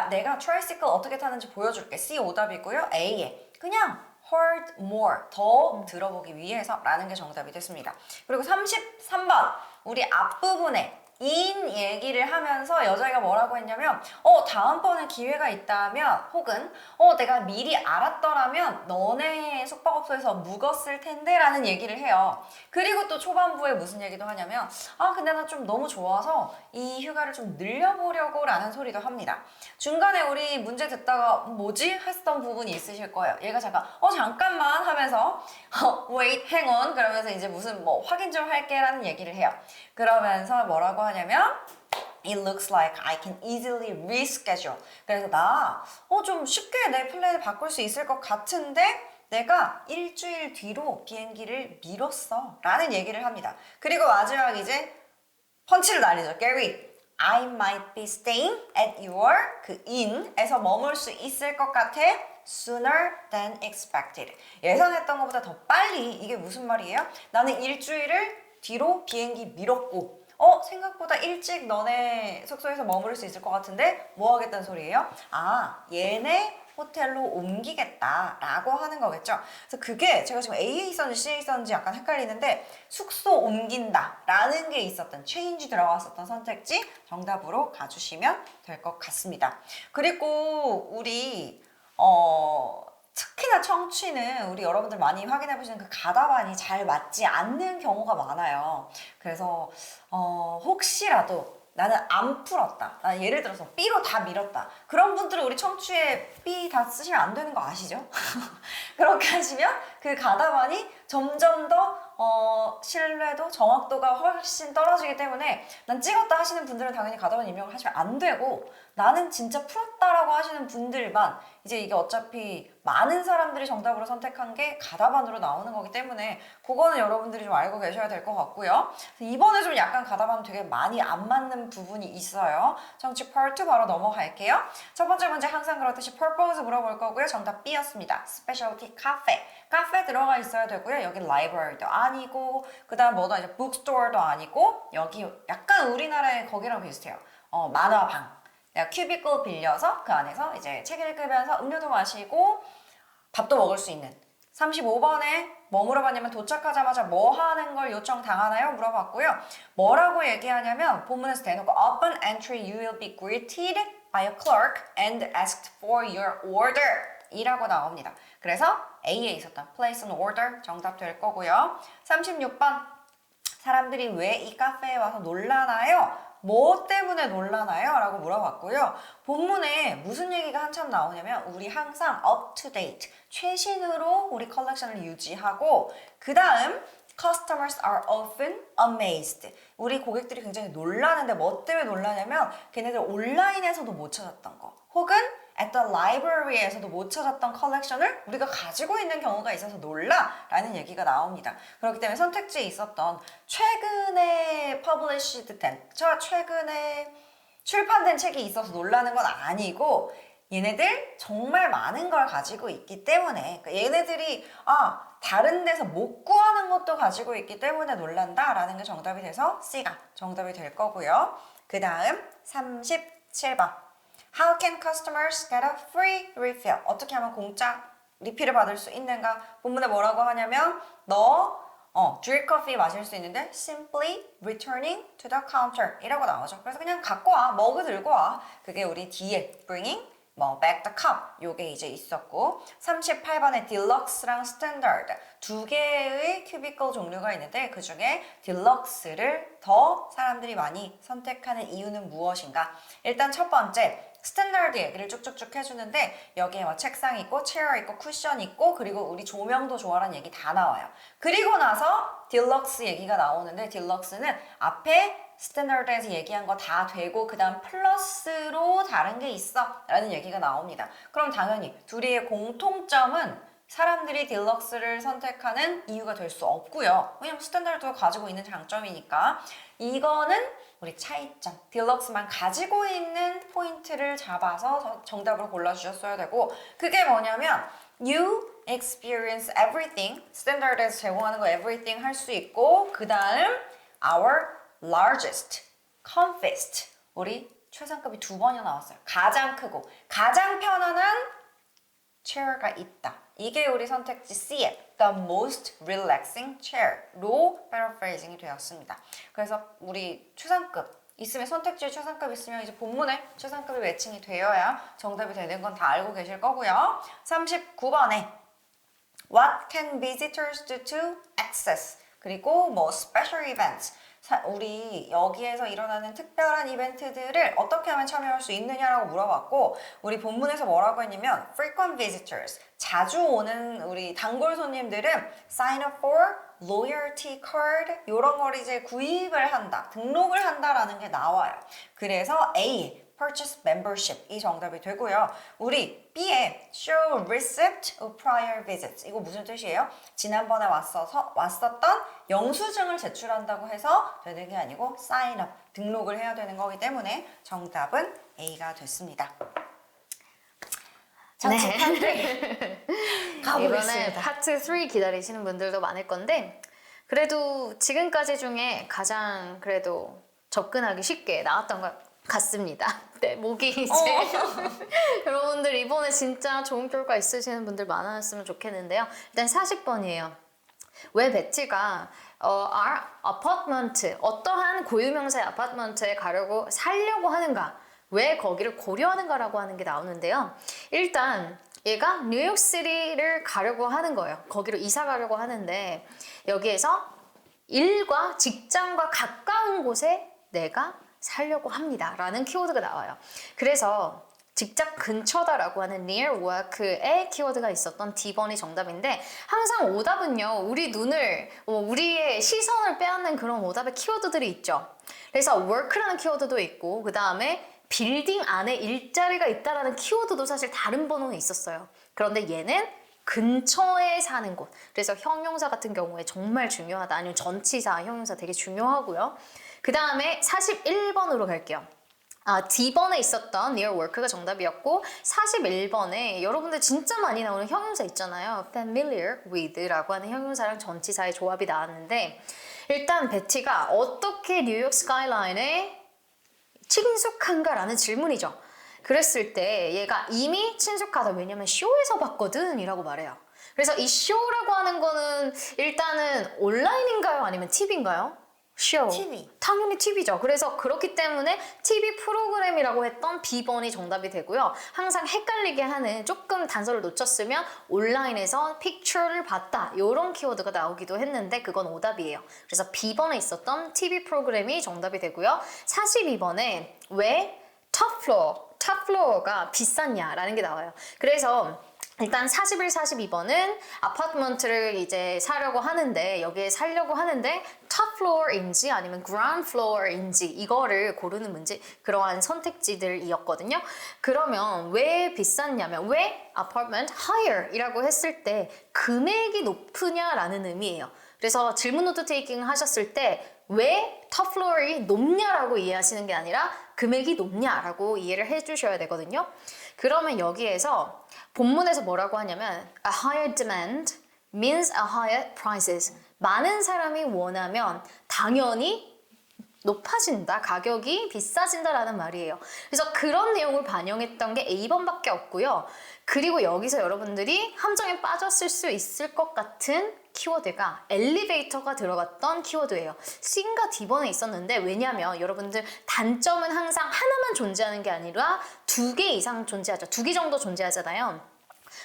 내가 트라이시클 어떻게 타는지 보여줄게 C 오답이고요. A에 그냥 heard more 더 들어보기 위해서 라는 게 정답이 됐습니다. 그리고 33번 우리 앞부분에 인 얘기를 하면서 여자애가 뭐라고 했냐면 다음번에 기회가 있다면 혹은 내가 미리 알았더라면 너네 숙박업소에서 묵었을 텐데 라는 얘기를 해요. 그리고 또 초반부에 무슨 얘기도 하냐면 근데 나 좀 너무 좋아서 이 휴가를 좀 늘려보려고 라는 소리도 합니다. 중간에 우리 문제 듣다가 뭐지? 했던 부분이 있으실 거예요. 얘가 잠깐만 하면서 wait, hang on 그러면서 이제 무슨 뭐 확인 좀 할게 라는 얘기를 해요. 그러면서 뭐라고 하냐면 It looks like I can easily reschedule. 그래서 나 좀 쉽게 내 플랜을 바꿀 수 있을 것 같은데 내가 일주일 뒤로 비행기를 미뤘어 라는 얘기를 합니다. 그리고 마지막 이제 펀치를 날리죠. Gary, I might be staying at your 그 in에서 머물 수 있을 것 같아. Sooner than expected. 예상했던 것보다 더 빨리. 이게 무슨 말이에요? 나는 일주일을 뒤로 비행기 미뤘고 생각보다 일찍 너네 숙소에서 머무를 수 있을 것 같은데 뭐 하겠다는 소리예요? 얘네 호텔로 옮기겠다라고 하는 거겠죠. 그래서 그게 제가 지금 AA 썼는지 CA 썼는지 약간 헷갈리는데 숙소 옮긴다라는 게 있었던 change 들어갔었던 선택지 정답으로 가주시면 될 것 같습니다. 그리고 우리 특히나 청취는 우리 여러분들 많이 확인해 보시는 그 가다반이 잘 맞지 않는 경우가 많아요. 그래서 혹시라도 나는 안 풀었다. 나는 예를 들어서 B로 다 밀었다. 그런 분들은 우리 청취에 B 다 쓰시면 안 되는 거 아시죠? 그렇게 하시면 그 가다반이 점점 더 신뢰도, 정확도가 훨씬 떨어지기 때문에 난 찍었다 하시는 분들은 당연히 가다반 입력을 하시면 안 되고 나는 진짜 풀었다라고 하시는 분들만 이제 이게 어차피 많은 사람들이 정답으로 선택한 게 가다반으로 나오는 거기 때문에 그거는 여러분들이 좀 알고 계셔야 될 것 같고요. 이번에 좀 약간 가다반 되게 많이 안 맞는 부분이 있어요. 정치 파트 2 바로 넘어갈게요. 첫 번째 문제 항상 그렇듯이 purpose 물어볼 거고요. 정답 B였습니다. 스페셜티 카페. 카페 들어가 있어야 되고요. 여기 라이브러리도 아니고 그 다음 뭐다 이제 북스토어도 아니고 여기 약간 우리나라의 거기랑 비슷해요. 만화방. 내가 큐비클 빌려서 그 안에서 이제 책 읽으면서 음료도 마시고 밥도 먹을 수 있는 35번에 뭐 물어봤냐면 도착하자마자 뭐 하는 걸 요청당하나요? 물어봤고요. 뭐라고 얘기하냐면 본문에서 대놓고 Upon entry you will be greeted by a clerk and asked for your order 이라고 나옵니다. 그래서 A에 있었던 place an order 정답 될 거고요. 36번 사람들이 왜 이 카페에 와서 놀라나요? 뭐 때문에 놀라나요? 라고 물어봤고요. 본문에 무슨 얘기가 한참 나오냐면 우리 항상 up to date, 최신으로 우리 컬렉션을 유지하고 그 다음 Customers are often amazed. 우리 고객들이 굉장히 놀라는데 뭐 때문에 놀라냐면 걔네들 온라인에서도 못 찾았던 거 혹은 at the library에서도 못 찾았던 컬렉션을 우리가 가지고 있는 경우가 있어서 놀라 라는 얘기가 나옵니다. 그렇기 때문에 선택지에 있었던 최근에 published 된, 최근에 출판된 책이 있어서 놀라는 건 아니고 얘네들 정말 많은 걸 가지고 있기 때문에 그러니까 얘네들이 다른 데서 못 구하는 것도 가지고 있기 때문에 놀란다 라는 게 정답이 돼서 C가 정답이 될 거고요. 그 다음 37번 How can customers get a free refill? 어떻게 하면 공짜 리필을 받을 수 있는가? 본문에 뭐라고 하냐면 너 drip coffee 마실 수 있는데 simply returning to the counter 이라고 나오죠. 그래서 그냥 갖고 와, 머그 들고 와. 그게 우리 뒤에 bringing back the cup 요게 이제 있었고 38번에 딜럭스랑 스탠다드 두 개의 큐비클 종류가 있는데 그 중에 딜럭스를 더 사람들이 많이 선택하는 이유는 무엇인가? 일단 첫 번째 스탠다드 얘기를 쭉쭉쭉 해주는데 여기에 뭐 책상 있고 체어 있고 쿠션 있고 그리고 우리 조명도 좋아라는 얘기 다 나와요. 그리고 나서 딜럭스 얘기가 나오는데 딜럭스는 앞에 스탠다드에서 얘기한 거 다 되고 그 다음 플러스로 다른 게 있어 라는 얘기가 나옵니다. 그럼 당연히 둘이의 공통점은 사람들이 딜럭스를 선택하는 이유가 될 수 없고요. 왜냐면 스탠다드가 가지고 있는 장점이니까 이거는 우리 차이점, 딜럭스만 가지고 있는 포인트를 잡아서 정답으로 골라주셨어야 되고 그게 뭐냐면 You experience everything, 스탠다드에서 제공하는 거 everything 할 수 있고 그 다음 our largest, comfest, 우리 최상급이 2번이나 나왔어요. 가장 크고 가장 편안한 chair가 있다. 이게 우리 선택지 C의 the most relaxing chair로 paraphrasing이 되었습니다. 그래서 우리 최상급 있으면 선택지에 최상급 있으면 이제 본문에 최상급이 매칭이 되어야 정답이 되는 건 다 알고 계실 거고요. 39번에 What can visitors do to access? 그리고 뭐 special events. 우리 여기에서 일어나는 특별한 이벤트들을 어떻게 하면 참여할 수 있느냐라고 물어봤고 우리 본문에서 뭐라고 했냐면 frequent visitors, 자주 오는 우리 단골 손님들은 sign up for loyalty card 이런 걸 이제 구입을 한다, 등록을 한다라는 게 나와요. 그래서 A, purchase membership 이 정답이 되고요. 우리 B에 show receipt of prior visits 이거 무슨 뜻이에요? 지난번에 왔었던 영수증을 제출한다고 해서 되는 게 아니고 sign up 등록을 해야 되는 거기 때문에 정답은 A가 됐습니다. 네. 가보겠습니다. 이번에 파트 3 기다리시는 분들도 많을 건데 그래도 지금까지 중에 가장 그래도 접근하기 쉽게 나왔던 것 같습니다. 네, 목이 이제 여러분들 이번에 진짜 좋은 결과 있으시는 분들 많았으면 좋겠는데요. 일단 40번이에요. 왜 베티가 아파트먼트 어떠한 고유명사의 아파트먼트에 살려고 하는가? 왜 거기를 고려하는가라고 하는 게 나오는데요. 일단 얘가 뉴욕시티를 가려고 하는 거예요. 거기로 이사 가려고 하는데 여기에서 일과 직장과 가까운 곳에 내가 살려고 합니다 라는 키워드가 나와요. 그래서 직장 근처다라고 하는 near work의 키워드가 있었던 D번이 정답인데 항상 오답은요 우리의 시선을 빼앗는 그런 오답의 키워드들이 있죠. 그래서 work라는 키워드도 있고 그 다음에 빌딩 안에 일자리가 있다라는 키워드도 사실 다른 번호는 있었어요. 그런데 얘는 근처에 사는 곳. 그래서 형용사 같은 경우에 정말 중요하다. 아니면 전치사, 형용사 되게 중요하고요. 그 다음에 41번으로 갈게요. D번에 있었던 near work가 정답이었고 41번에 여러분들 진짜 많이 나오는 형용사 있잖아요. familiar with라고 하는 형용사랑 전치사의 조합이 나왔는데 일단 베티가 어떻게 뉴욕 스카이라인에 친숙한가라는 질문이죠. 그랬을 때 얘가 이미 친숙하다. 왜냐면 쇼에서 봤거든 이라고 말해요. 그래서 이 쇼라고 하는 거는 일단은 온라인인가요? 아니면 TV인가요? 쇼. TV. 당연히 TV죠. 그래서 그렇기 때문에 TV 프로그램이라고 했던 B번이 정답이 되고요. 항상 헷갈리게 하는 조금 단서를 놓쳤으면 온라인에서 픽처를 봤다. 이런 키워드가 나오기도 했는데 그건 오답이에요. 그래서 B번에 있었던 TV 프로그램이 정답이 되고요. 42번에 왜 top floor가 비쌌냐라는 게 나와요. 그래서 일단 41, 42번은 아파트먼트를 이제 사려고 하는데 여기에 살려고 하는데 top floor인지 아니면 ground floor인지 이거를 고르는 문제 그러한 선택지들이었거든요. 그러면 왜 비쌌냐면 왜 apartment higher이라고 했을 때 금액이 높으냐라는 의미예요. 그래서 질문 노트 테이킹 하셨을 때 왜 top floor이 높냐라고 이해하시는 게 아니라 금액이 높냐라고 이해를 해주셔야 되거든요. 그러면 여기에서 본문에서 뭐라고 하냐면 a higher demand means a higher prices. 많은 사람이 원하면 당연히 높아진다. 가격이 비싸진다라는 말이에요. 그래서 그런 내용을 반영했던 게 A번밖에 없고요. 그리고 여기서 여러분들이 함정에 빠졌을 수 있을 것 같은 키워드가 엘리베이터가 들어갔던 키워드예요. C과 D번에 있었는데 왜냐면 여러분들 단점은 항상 하나만 존재하는 게 아니라 2개 이상 존재하죠. 2개 정도 존재하잖아요.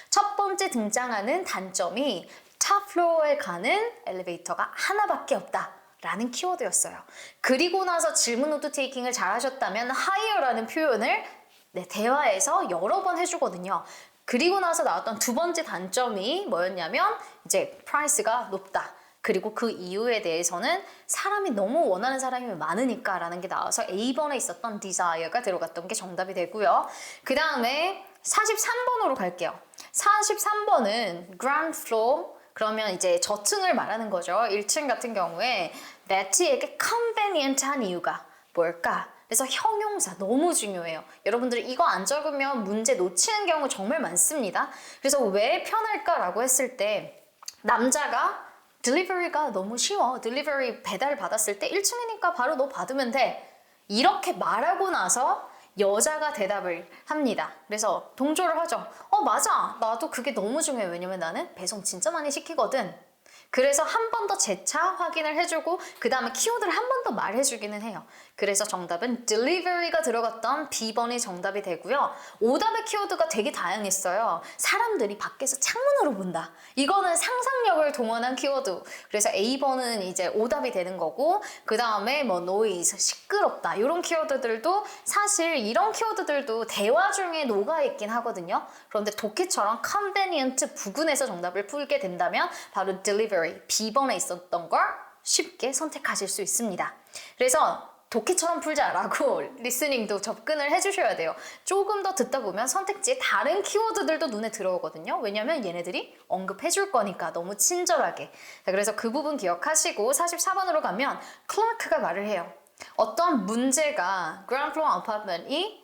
첫 번째 등장하는 단점이 탑 플로어에 가는 엘리베이터가 하나밖에 없다. 라는 키워드였어요. 그리고 나서 질문 노트 테이킹을 잘 하셨다면 higher라는 표현을 대화에서 여러 번 해주거든요. 그리고 나서 나왔던 두 번째 단점이 뭐였냐면 이제 price가 높다. 그리고 그 이유에 대해서는 사람이 너무 원하는 사람이 많으니까 라는 게 나와서 A번에 있었던 desire가 들어갔던 게 정답이 되고요. 그 다음에 43번으로 갈게요. 43번은 ground floor 그러면 이제 저층을 말하는 거죠. 1층 같은 경우에 베티에게 convenient한 이유가 뭘까? 그래서 형용사 너무 중요해요. 여러분들 이거 안 적으면 문제 놓치는 경우 정말 많습니다. 그래서 왜 편할까라고 했을 때 남자가 딜리버리가 너무 쉬워. 딜리버리 배달 받았을 때 1층이니까 바로 너 받으면 돼. 이렇게 말하고 나서 여자가 대답을 합니다. 그래서 동조를 하죠. 맞아. 나도 그게 너무 중요해. 왜냐면 나는 배송 진짜 많이 시키거든. 그래서 한 번 더 재차 확인을 해주고 그 다음에 키워드를 한 번 더 말해주기는 해요. 그래서 정답은 delivery가 들어갔던 B번이 정답이 되고요. 오답의 키워드가 되게 다양했어요. 사람들이 밖에서 창문으로 본다. 이거는 상상력을 동원한 키워드. 그래서 A번은 이제 오답이 되는 거고 그 다음에 뭐 noise, 시끄럽다. 이런 키워드들도 사실 이런 키워드들도 대화 중에 녹아있긴 하거든요. 그런데 독해처럼 convenient 부근에서 정답을 풀게 된다면 바로 delivery, B번에 있었던 걸 쉽게 선택하실 수 있습니다. 그래서 독해처럼 풀자라고 리스닝도 접근을 해주셔야 돼요. 조금 더 듣다 보면 선택지에 다른 키워드들도 눈에 들어오거든요. 왜냐면 얘네들이 언급해줄 거니까 너무 친절하게. 자, 그래서 그 부분 기억하시고 44번으로 가면 클라크가 말을 해요. 어떤 문제가 ground floor apartment이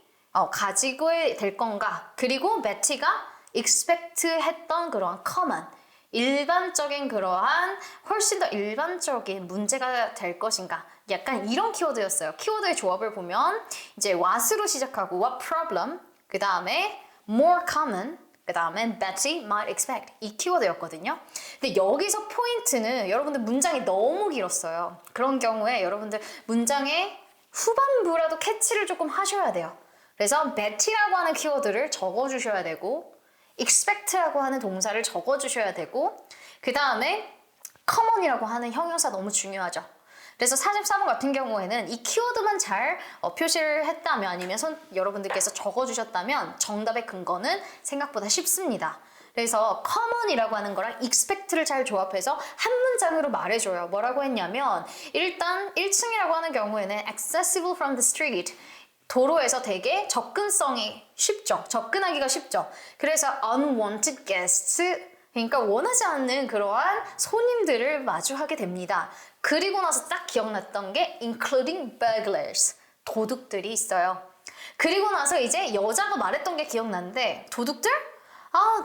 가지고 될 건가. 그리고 베티가 expect 했던 그런 common 일반적인 그러한 훨씬 더 일반적인 문제가 될 것인가 약간 이런 키워드였어요. 키워드의 조합을 보면 이제 what으로 시작하고 what problem 그 다음에 more common 그 다음에 Betty might expect 이 키워드였거든요. 근데 여기서 포인트는 여러분들 문장이 너무 길었어요. 그런 경우에 여러분들 문장의 후반부라도 캐치를 조금 하셔야 돼요. 그래서 Betty라고 하는 키워드를 적어주셔야 되고 expect라고 하는 동사를 적어주셔야 되고 그 다음에 common이라고 하는 형용사 너무 중요하죠. 그래서 44번 같은 경우에는 이 키워드만 잘 표시를 했다면 아니면 여러분들께서 적어주셨다면 정답의 근거는 생각보다 쉽습니다. 그래서 common이라고 하는 거랑 expect를 잘 조합해서 한 문장으로 말해줘요. 뭐라고 했냐면 일단 1층이라고 하는 경우에는 accessible from the street 도로에서 되게 접근성이 쉽죠. 접근하기가 쉽죠. 그래서 unwanted guests 그러니까 원하지 않는 그러한 손님들을 마주하게 됩니다. 그리고 나서 딱 기억났던 게 including burglars 도둑들이 있어요. 그리고 나서 이제 여자가 말했던 게 기억나는데 도둑들?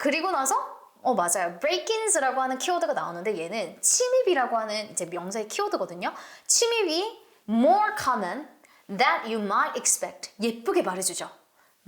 그리고 나서 맞아요. break-ins라고 하는 키워드가 나오는데 얘는 침입이라고 하는 이제 명사의 키워드거든요. 침입이 more common that you might expect. 예쁘게 말해주죠.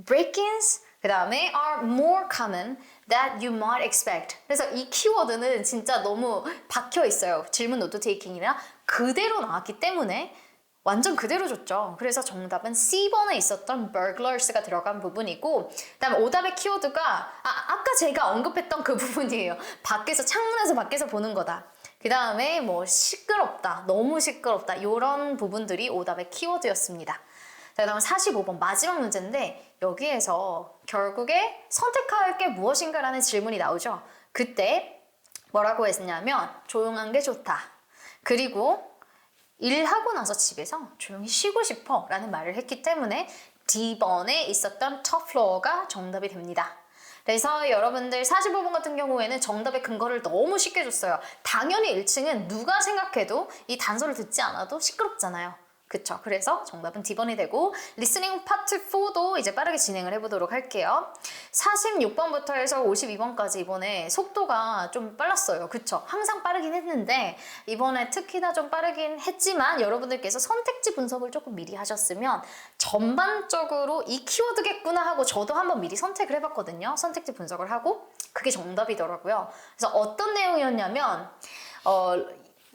break-ins 그 다음에 are more common that you might expect. 그래서 이 키워드는 진짜 너무 박혀 있어요. 질문 노트 테이킹이랑 그대로 나왔기 때문에 완전 그대로 줬죠. 그래서 정답은 C번에 있었던 burglars가 들어간 부분이고 그다음에 오답의 키워드가 아까 제가 언급했던 그 부분이에요. 밖에서 창문에서 밖에서 보는 거다. 그 다음에 뭐 시끄럽다, 너무 시끄럽다 이런 부분들이 오답의 키워드였습니다. 자, 그다음 45번 마지막 문제인데 여기에서 결국에 선택할 게 무엇인가라는 질문이 나오죠. 그때 뭐라고 했냐면 조용한 게 좋다. 그리고 일하고 나서 집에서 조용히 쉬고 싶어 라는 말을 했기 때문에 D번에 있었던 top floor가 정답이 됩니다. 그래서 여러분들 45번 같은 경우에는 정답의 근거를 너무 쉽게 줬어요. 당연히 1층은 누가 생각해도 이 단서를 듣지 않아도 시끄럽잖아요. 그쵸? 그래서 정답은 D번이 되고 리스닝 파트 4도 이제 빠르게 진행을 해보도록 할게요. 46번부터 해서 52번까지 이번에 속도가 좀 빨랐어요. 그쵸? 항상 빠르긴 했는데 이번에 특히나 좀 빠르긴 했지만 여러분들께서 선택지 분석을 조금 미리 하셨으면 전반적으로 이 키워드겠구나 하고 저도 한번 미리 선택을 해봤거든요. 선택지 분석을 하고 그게 정답이더라고요. 그래서 어떤 내용이었냐면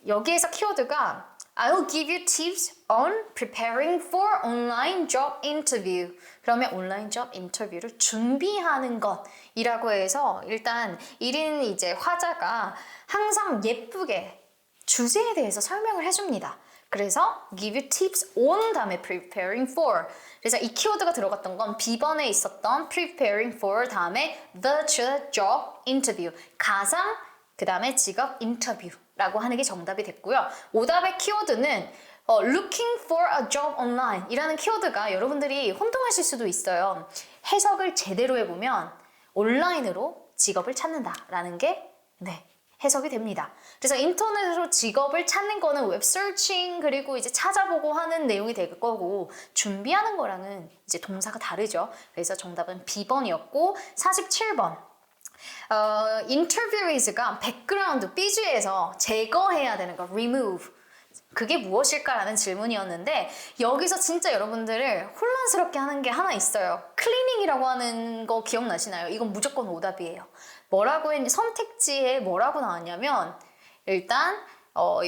여기에서 키워드가 I'll give you tips on preparing for online job interview. 그러면 온라인 job 인터뷰를 준비하는 것이라고 해서 일단 1인 이제 화자가 항상 예쁘게 주제에 대해서 설명을 해줍니다. 그래서 give you tips on 다음에 preparing for. 그래서 이 키워드가 들어갔던 건 B번에 있었던 preparing for 다음에 the job interview. 가상 그 다음에 직업 인터뷰라고 하는 게 정답이 됐고요. 오답의 키워드는 looking for a job online 이라는 키워드가 여러분들이 혼동하실 수도 있어요. 해석을 제대로 해보면 온라인으로 직업을 찾는다라는 게 해석이 됩니다. 그래서 인터넷으로 직업을 찾는 거는 웹 서칭 그리고 이제 찾아보고 하는 내용이 될 거고 준비하는 거랑은 이제 동사가 다르죠. 그래서 정답은 B번이었고 47번 interviewees가 백그라운드 BG에서 제거해야 되는 거 remove 그게 무엇일까라는 질문이었는데 여기서 진짜 여러분들을 혼란스럽게 하는 게 하나 있어요. 클리닝이라고 하는 거 기억나시나요? 이건 무조건 오답이에요. 뭐라고 했니? 선택지에 뭐라고 나왔냐면 일단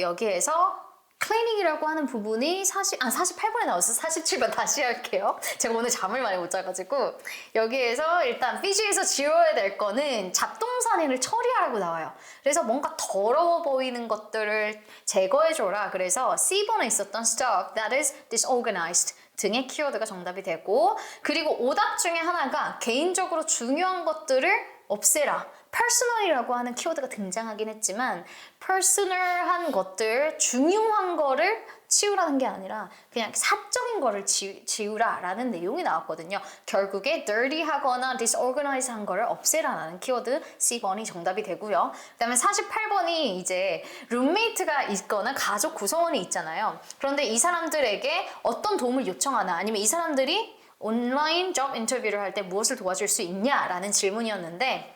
여기에서 클리닝이라고 하는 부분이 48번에 나왔어. 47번 다시 할게요. 제가 오늘 잠을 많이 못 자가지고 여기에서 일단 BG에서 지워야 될 거는 잡동사니를 처리하라고 나와요. 그래서 뭔가 더러워 보이는 것들을 제거해줘라. 그래서 C번에 있었던 stuff that is disorganized 등의 키워드가 정답이 되고, 그리고 오답 중에 하나가 개인적으로 중요한 것들을 없애라. personal이라고 하는 키워드가 등장하긴 했지만 personal한 것들, 중요한 거를 치우라는 게 아니라 그냥 사적인 거를 지우라라는 내용이 나왔거든요. 결국에 dirty하거나 disorganized한 거를 없애라라는 키워드 C번이 정답이 되고요. 그다음에 48번이 이제 룸메이트가 있거나 가족 구성원이 있잖아요. 그런데 이 사람들에게 어떤 도움을 요청하나, 아니면 이 사람들이 온라인 잡 인터뷰를 할 때 무엇을 도와줄 수 있냐라는 질문이었는데,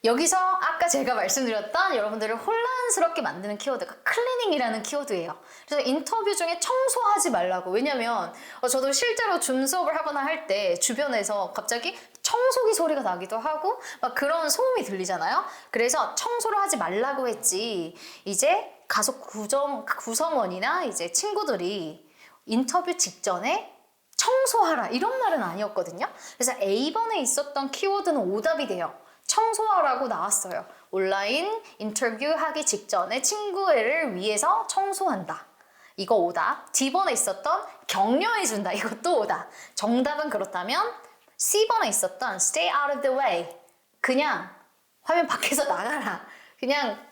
여기서 아까 제가 말씀드렸던 여러분들을 혼란스럽게 만드는 키워드가 클리닝이라는 키워드예요. 그래서 인터뷰 중에 청소하지 말라고. 왜냐면 저도 실제로 줌 수업을 하거나 할 때 주변에서 갑자기 청소기 소리가 나기도 하고 막 그런 소음이 들리잖아요. 그래서 청소를 하지 말라고 했지, 이제 가족 구성원이나 이제 친구들이 인터뷰 직전에 청소하라 이런 말은 아니었거든요. 그래서 A번에 있었던 키워드는 오답이 돼요. 청소하라고 나왔어요. 온라인 인터뷰 하기 직전에 친구를 위해서 청소한다. 이거 오답. D번에 있었던 격려해준다. 이것도 오답. 정답은 그렇다면 C번에 있었던 stay out of the way. 그냥 화면 밖에서 나가라. 그냥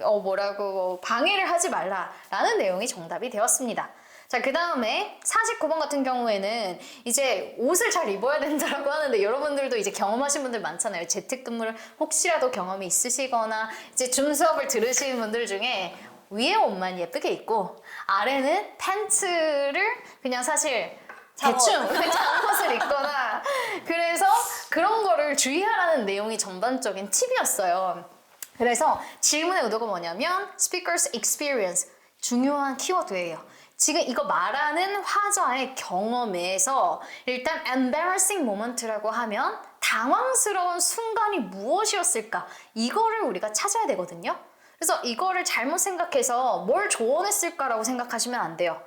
방해를 하지 말라 라는 내용이 정답이 되었습니다. 자, 그 다음에 49번 같은 경우에는 이제 옷을 잘 입어야 된다라고 하는데, 여러분들도 이제 경험하신 분들 많잖아요. 재택근무를 혹시라도 경험이 있으시거나 이제 줌 수업을 들으시는 분들 중에 위에 옷만 예쁘게 입고 아래는 팬츠를 그냥 사실 대충 잠옷을 입거나, 그래서 그런 거를 주의하라는 내용이 전반적인 팁이었어요. 그래서 질문의 의도가 뭐냐면 speaker's experience, 중요한 키워드예요. 지금 이거 말하는 화자의 경험에서 일단 embarrassing moment라고 하면 당황스러운 순간이 무엇이었을까? 이거를 우리가 찾아야 되거든요. 그래서 이거를 잘못 생각해서 뭘 조언했을까라고 생각하시면 안 돼요.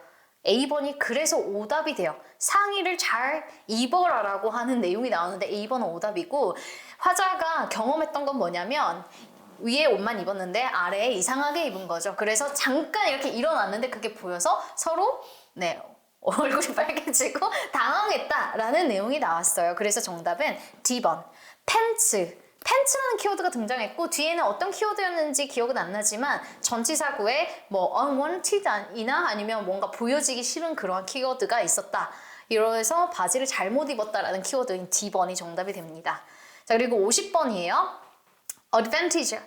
A번이 그래서 오답이 돼요. 상의를 잘 입어라라고 하는 내용이 나오는데 A번은 오답이고, 화자가 경험했던 건 뭐냐면 위에 옷만 입었는데 아래에 이상하게 입은 거죠. 그래서 잠깐 이렇게 일어났는데 그게 보여서 서로 얼굴이 빨개지고 당황했다라는 내용이 나왔어요. 그래서 정답은 D번. 팬츠라는 키워드가 등장했고, 뒤에는 어떤 키워드였는지 기억은 안 나지만 전치사구에 unwanted이나 아니면 뭔가 보여지기 싫은 그러한 키워드가 있었다. 이래서 바지를 잘못 입었다라는 키워드인 D번이 정답이 됩니다. 자, 그리고 50번이에요. advantage.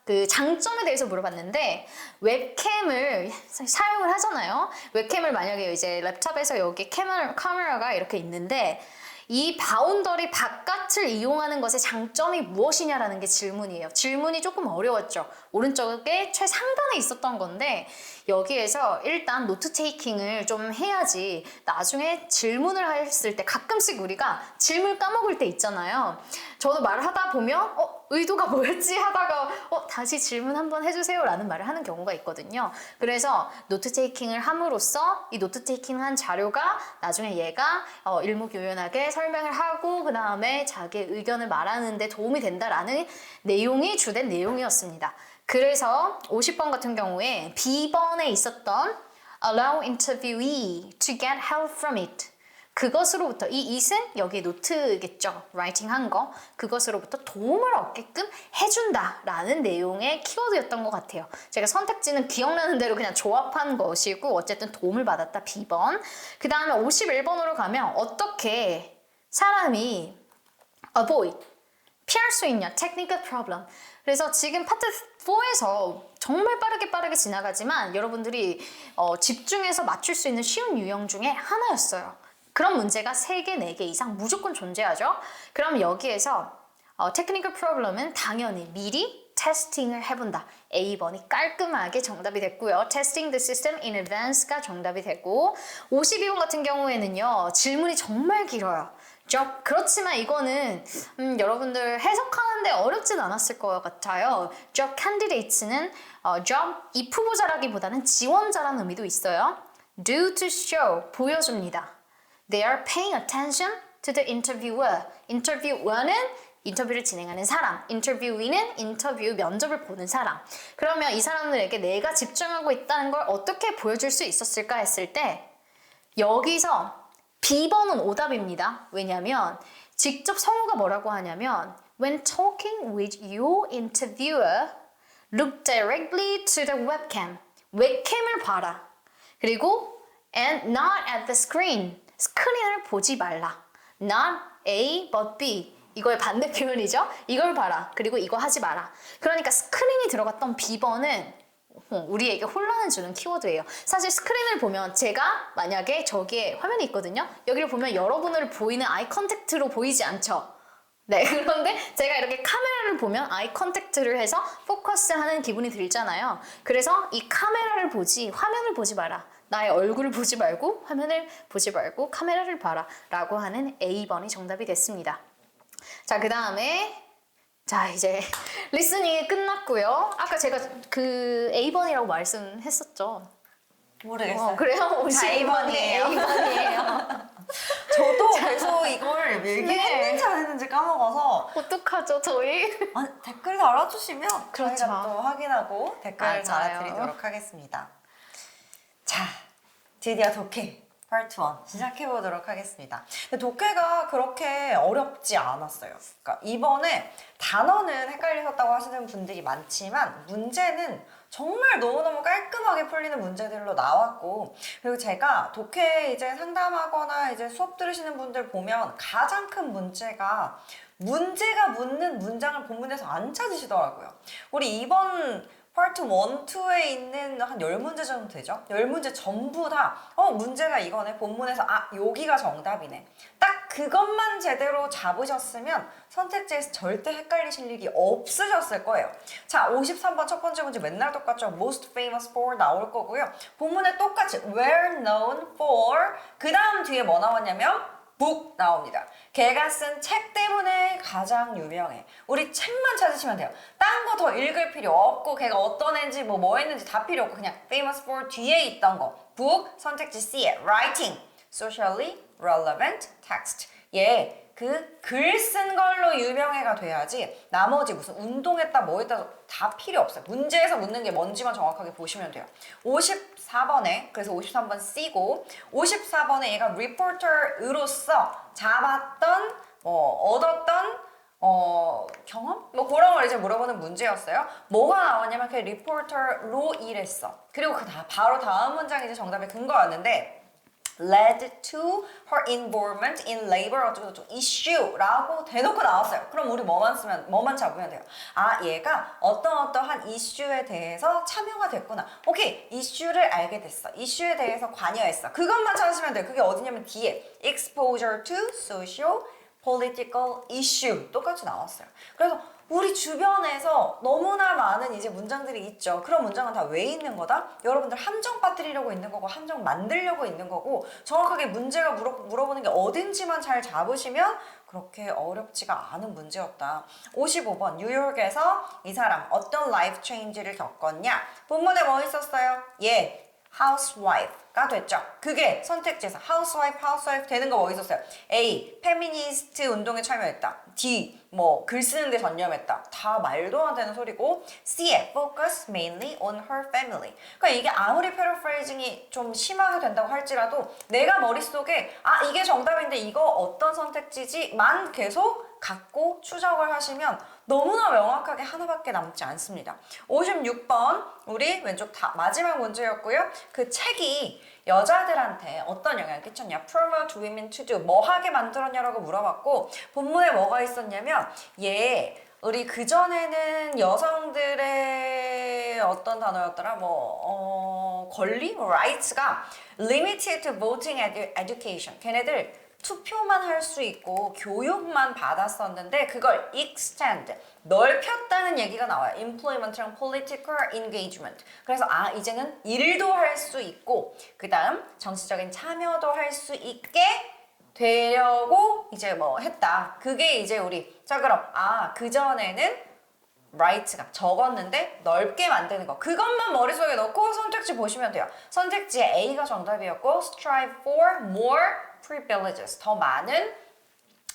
그 장점에 대해서 물어봤는데, 웹캠을 사용을 하잖아요. 웹캠을 만약에 이제 랩탑에서 여기 카메라가 이렇게 있는데, 이 바운더리 바깥을 이용하는 것의 장점이 무엇이냐라는 게 질문이에요. 질문이 조금 어려웠죠. 오른쪽에 최상단에 있었던 건데, 여기에서 일단 노트 테이킹을 좀 해야지 나중에 질문을 했을 때 가끔씩 우리가 질문 까먹을 때 있잖아요. 저도 말하다 보면 의도가 뭐였지 하다가 다시 질문 한번 해주세요 라는 말을 하는 경우가 있거든요. 그래서 노트 테이킹을 함으로써 이 노트 테이킹한 자료가 나중에 얘가 일목요연하게 설명을 하고 그 다음에 자기의 의견을 말하는 데 도움이 된다라는 내용이 주된 내용이었습니다. 그래서 50번 같은 경우에 B번에 있었던 allow interviewee to get help from it. 그것으로부터, 이 it은 여기 노트겠죠. 라이팅 한 거. 그것으로부터 도움을 얻게끔 해준다라는 내용의 키워드였던 것 같아요. 제가 선택지는 기억나는 대로 그냥 조합한 것이고 어쨌든 도움을 받았다. B번. 그 다음에 51번으로 가면 어떻게 사람이 avoid, 피할 수 있냐. technical problem. 그래서 지금 파트 4에서 정말 빠르게 지나가지만 여러분들이 집중해서 맞출 수 있는 쉬운 유형 중에 하나였어요. 그런 문제가 3개, 4개 이상 무조건 존재하죠. 그럼 여기에서 technical problem은 당연히 미리 테스팅을 해본다. A번이 깔끔하게 정답이 됐고요. Testing the system in advance가 정답이 되고, 52번 같은 경우에는요. 질문이 정말 길어요. 그렇지만 이거는 여러분들 해석하는데 어렵진 않았을 것 같아요. job candidates는 job 입 후보자라기보다는 지원자라는 의미도 있어요. do to show 보여줍니다. They are paying attention to the interviewer. interviewer는 인터뷰를 진행하는 사람, 인터뷰위는 인터뷰 면접을 보는 사람. 그러면 이 사람들에게 내가 집중하고 있다는 걸 어떻게 보여줄 수 있었을까 했을 때 여기서 B번은 오답입니다. 왜냐하면 직접 성우가 뭐라고 하냐면 When talking with your interviewer, look directly to the webcam. 웹캠을 봐라. 그리고 and not at the screen. 스크린을 보지 말라. Not A but B. 이거의 반대 표현이죠. 이걸 봐라. 그리고 이거 하지 마라. 그러니까 스크린이 들어갔던 B번은 우리에게 혼란을 주는 키워드예요. 사실 스크린을 보면 제가 만약에 저기에 화면이 있거든요. 여기를 보면 여러분을 보이는 아이 컨택트로 보이지 않죠. 네, 그런데 제가 이렇게 카메라를 보면 아이 컨택트를 해서 포커스하는 기분이 들잖아요. 그래서 이 카메라를 보지 화면을 보지 마라. 나의 얼굴을 보지 말고 화면을 보지 말고 카메라를 봐라 라고 하는 A번이 정답이 됐습니다. 자, 그 다음에 자, 이제 리스닝이 끝났고요. 아까 제가 그 A번이라고 말씀했었죠. 모르겠어요. 그래요? 자, A번이에요. A번이에요. 저도 계속 이걸 얘기했는지 안 했는지 까먹어서 어떡하죠, 저희? 댓글 달아주시면 그렇죠. 저희가 또 확인하고 댓글 맞아요. 달아드리도록 하겠습니다. 자, 드디어 독해 파트 1 시작해보도록 하겠습니다. 근데 독해가 그렇게 어렵지 않았어요. 그러니까 이번에 단어는 헷갈리셨다고 하시는 분들이 많지만 문제는 정말 너무너무 깔끔하게 풀리는 문제들로 나왔고, 그리고 제가 독해 이제 상담하거나 이제 수업 들으시는 분들 보면 가장 큰 문제가 문제가 묻는 문장을 본문에서 안 찾으시더라고요. 우리 이번 파트 1, 2에 있는 한 10문제 정도 되죠? 10문제 전부 다 문제가 이거네. 본문에서 여기가 정답이네. 딱 그것만 제대로 잡으셨으면 선택지에서 절대 헷갈리실 일이 없으셨을 거예요. 자, 53번 첫 번째 문제 맨날 똑같죠? Most famous for 나올 거고요. 본문에 똑같이 were known for 그 다음 뒤에 뭐 나왔냐면 book 나옵니다. 걔가 쓴 책 때문에 가장 유명해. 우리 책만 찾으시면 돼요. 딴 거 더 읽을 필요 없고 걔가 어떤 애인지 뭐 했는지 다 필요 없고 그냥 famous for 뒤에 있던 거 book 선택지 C에 writing socially relevant text 얘 그 글 쓴 걸로 유명해가 돼야지 나머지 무슨 운동했다 뭐 했다 다 필요 없어요. 문제에서 묻는 게 뭔지만 정확하게 보시면 돼요. 54번에 그래서 53번 C고 54번에 얘가 reporter으로서 잡았던 얻었던 경험? 뭐 그런 걸 이제 물어보는 문제였어요. 뭐가 나왔냐면 그 리포터로 일했어. 그리고 바로 다음 문장이 이제 정답의 근거였는데 led to her involvement in labor 어쩌고저쩌고 issue라고 대놓고 나왔어요. 그럼 우리 뭐만 잡으면 돼요. 얘가 어떠한 이슈에 대해서 참여가 됐구나. 오케이, 이슈를 알게 됐어. 이슈에 대해서 관여했어. 그것만 찾으시면 돼요. 그게 어디냐면 뒤에 exposure to social political issue 똑같이 나왔어요. 그래서 우리 주변에서 너무나 많은 이제 문장들이 있죠. 그런 문장은 다 왜 있는 거다? 여러분들 함정 빠뜨리려고 있는 거고 함정 만들려고 있는 거고 정확하게 문제가 물어보는 게 어딘지만 잘 잡으시면 그렇게 어렵지가 않은 문제였다. 55번 뉴욕에서 이 사람 어떤 라이프 체인지를 겪었냐? 본문에 뭐 있었어요? houseWife가 됐죠. 그게 선택지에서 housewife 되는 거 뭐 있었어요? A. 페미니스트 운동에 참여했다. D. 글 쓰는 데 전념했다. 다 말도 안 되는 소리고 C에 focus mainly on her family. 그러니까 이게 아무리 패러프레이징이 좀 심하게 된다고 할지라도 내가 머릿속에 이게 정답인데 이거 어떤 선택지지만 계속 갖고 추적을 하시면 너무나 명확하게 하나밖에 남지 않습니다. 56번 우리 왼쪽 마지막 문제였고요. 그 책이 여자들한테 어떤 영향을 끼쳤냐? Promote women to do. 뭐 하게 만들었냐라고 물어봤고 본문에 뭐가 있었냐면 우리 그전에는 여성들의 어떤 단어였더라? 권리? rights가 limited to voting education. 걔네들 투표만 할 수 있고 교육만 받았었는데 그걸 extend, 넓혔다는 얘기가 나와요. employment랑 political engagement. 그래서 이제는 일도 할 수 있고 그 다음 정치적인 참여도 할 수 있게 되려고 이제 뭐 했다. 그게 이제 우리 자 그럼 그전에는 write가 적었는데 넓게 만드는 거 그것만 머릿속에 넣고 선택지 보시면 돼요. 선택지에 A가 정답이었고 strive for more privileges 더 많은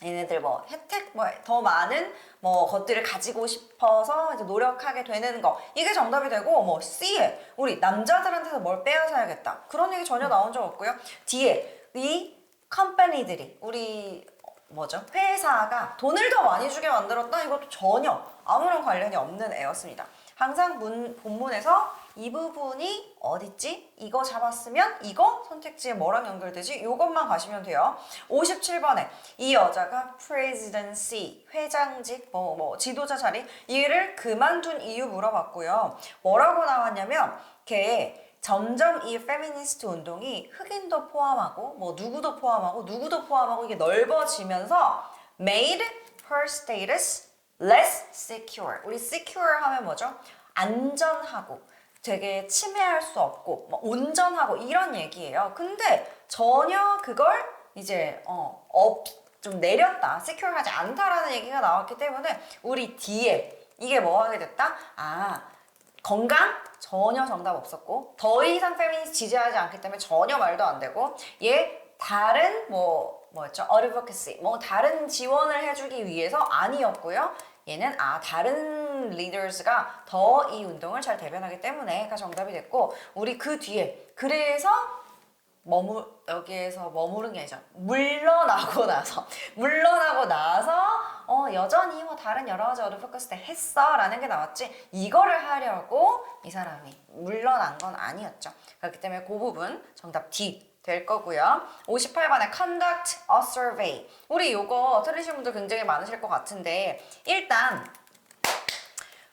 얘네들 뭐 혜택 뭐 더 많은 뭐 것들을 가지고 싶어서 이제 노력하게 되는 거 이게 정답이 되고 뭐 C에 우리 남자들한테서 뭘 빼앗아야겠다 그런 얘기 전혀 나온 적 없고요. D에 이 컴퍼니들이 우리 뭐죠? 회사가 돈을 더 많이 주게 만들었다? 이것도 전혀 아무런 관련이 없는 애였습니다. 항상 본문에서 이 부분이 어딨지? 이거 잡았으면 이거 선택지에 뭐랑 연결되지? 이것만 가시면 돼요. 57번에 이 여자가 presidency, 회장직, 지도자 자리 이를 그만둔 이유 물어봤고요. 뭐라고 나왔냐면 걔 점점 이 페미니스트 운동이 흑인도 포함하고 뭐 누구도 포함하고 이게 넓어지면서 made her status less secure. 우리 secure 하면 뭐죠? 안전하고 되게 침해할 수 없고 뭐 온전하고 이런 얘기예요. 근데 전혀 그걸 이제 좀 내렸다. secure하지 않다라는 얘기가 나왔기 때문에 우리 뒤에 이게 뭐 하게 됐다? 건강? 전혀 정답 없었고 더 이상 페미니스트 지지하지 않기 때문에 전혀 말도 안 되고 얘 다른 뭐였죠? advocacy 다른 지원을 해주기 위해서 아니었고요. 얘는 다른 리더스가 더 이 운동을 잘 대변하기 때문에가 정답이 됐고 우리 그 뒤에 그래서 여기에서 머무른 게 아니죠. 물러나고 나서 여전히 뭐 다른 여러 가지 어드포커스 때 했어 라는 게 나왔지 이거를 하려고 이 사람이 물러난 건 아니었죠. 그렇기 때문에 그 부분 정답 D 될 거고요. 58번에 conduct a survey 우리 요거 들으신 분들 굉장히 많으실 것 같은데 일단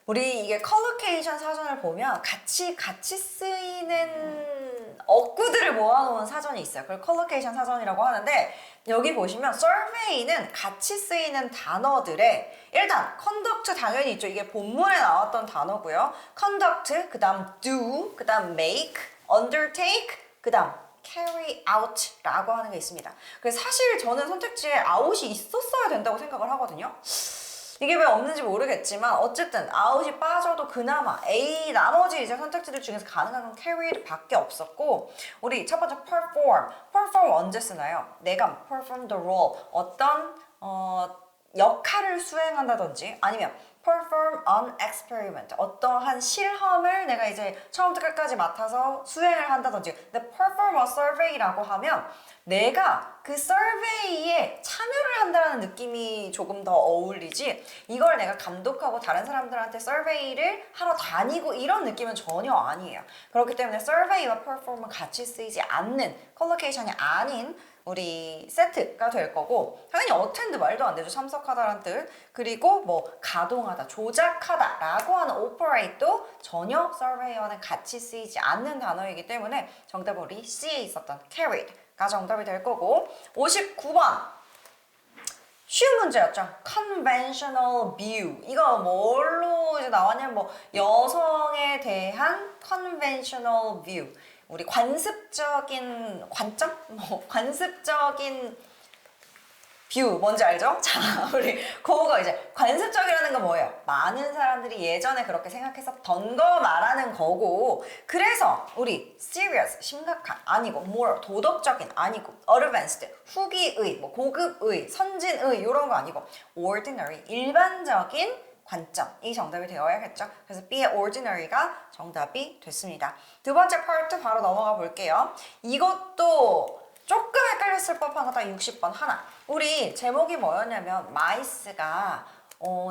우리 이게 컬로케이션 사전을 보면 같이 쓰이는 어구들을 모아놓은 사전이 있어요. 그걸 컬로케이션 사전이라고 하는데 여기 보시면 survey는 같이 쓰이는 단어들에 일단 conduct 당연히 있죠. 이게 본문에 나왔던 단어고요. conduct, 그 다음 do, 그 다음 make, undertake, 그 다음 carry out 라고 하는 게 있습니다. 그래서 사실 저는 선택지에 out이 있었어야 된다고 생각을 하거든요. 이게 왜 없는지 모르겠지만 어쨌든 out이 빠져도 그나마 A 나머지 이제 선택지들 중에서 가능한 건 carried 밖에 없었고 우리 첫 번째 perform 언제 쓰나요? 내가 perform the role 어떤 역할을 수행한다든지 아니면 perform an experiment 어떠한 실험을 내가 이제 처음부터 끝까지 맡아서 수행을 한다든지 근데 perform a survey라고 하면 내가 그 survey에 참여를 한다는 느낌이 조금 더 어울리지 이걸 내가 감독하고 다른 사람들한테 survey를 하러 다니고 이런 느낌은 전혀 아니에요. 그렇기 때문에 survey와 perform은 같이 쓰이지 않는 컬로케이션이 아닌 우리 세트가 될 거고 당연히 attend 말도 안 되죠. 참석하다라는 뜻. 그리고 뭐 가동하다, 조작하다 라고 하는 operate도 전혀 survey와는 같이 쓰이지 않는 단어이기 때문에 정답은 우리 C에 있었던 carried가 정답이 될 거고 59번 쉬운 문제였죠. conventional view. 이거 뭘로 이제 나왔냐면 뭐 여성에 대한 conventional view. 우리 관습적인 관점? 관습적인 뷰 뭔지 알죠? 자, 우리 그거 이제 관습적이라는 건 뭐예요? 많은 사람들이 예전에 그렇게 생각했었던 거 말하는 거고 그래서 우리 serious, 심각한 아니고 more, 도덕적인 아니고 advanced, 후기의, 뭐 고급의, 선진의 이런 거 아니고 ordinary, 일반적인 관점이 정답이 되어야겠죠. 그래서 B의 ordinary가 정답이 됐습니다. 두 번째 파트 바로 넘어가 볼게요. 이것도 조금 헷갈렸을 법한 거 딱 60번 하나. 우리 제목이 뭐였냐면 마이스가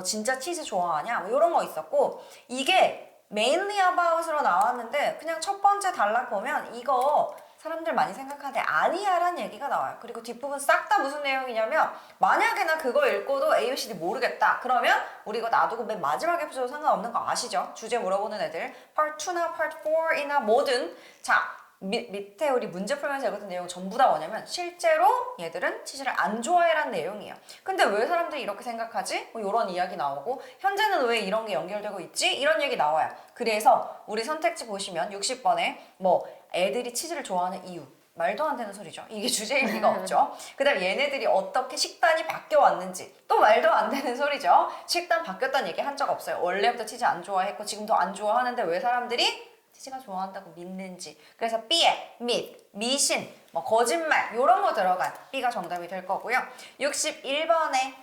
진짜 치즈 좋아하냐? 뭐 이런 거 있었고 이게 mainly about으로 나왔는데 그냥 첫 번째 단락 보면 이거 사람들 많이 생각하는데 아니야라는 얘기가 나와요. 그리고 뒷부분 싹 다 무슨 내용이냐면 만약에 나 그거 읽고도 ABCD 모르겠다. 그러면 우리 이거 놔두고 맨 마지막 에피소드 상관없는 거 아시죠? 주제 물어보는 애들 Part 2나 Part 4이나 뭐든 자 밑에 우리 문제 풀면서 읽었던 내용 전부 다 뭐냐면 실제로 얘들은 치즈를 안 좋아해라는 내용이에요. 근데 왜 사람들이 이렇게 생각하지? 뭐 이런 이야기 나오고 현재는 왜 이런 게 연결되고 있지? 이런 얘기 나와요. 그래서 우리 선택지 보시면 60번에 뭐 애들이 치즈를 좋아하는 이유 말도 안 되는 소리죠. 이게 주제일 리가 없죠. 그 다음 얘네들이 어떻게 식단이 바뀌어 왔는지 또 말도 안 되는 소리죠. 식단 바뀌었다는 얘기 한 적 없어요. 원래부터 치즈 안 좋아했고 지금도 안 좋아하는데 왜 사람들이 치즈가 좋아한다고 믿는지. 그래서 B에 미신, 뭐 거짓말 이런 거 들어간 B가 정답이 될 거고요. 61번에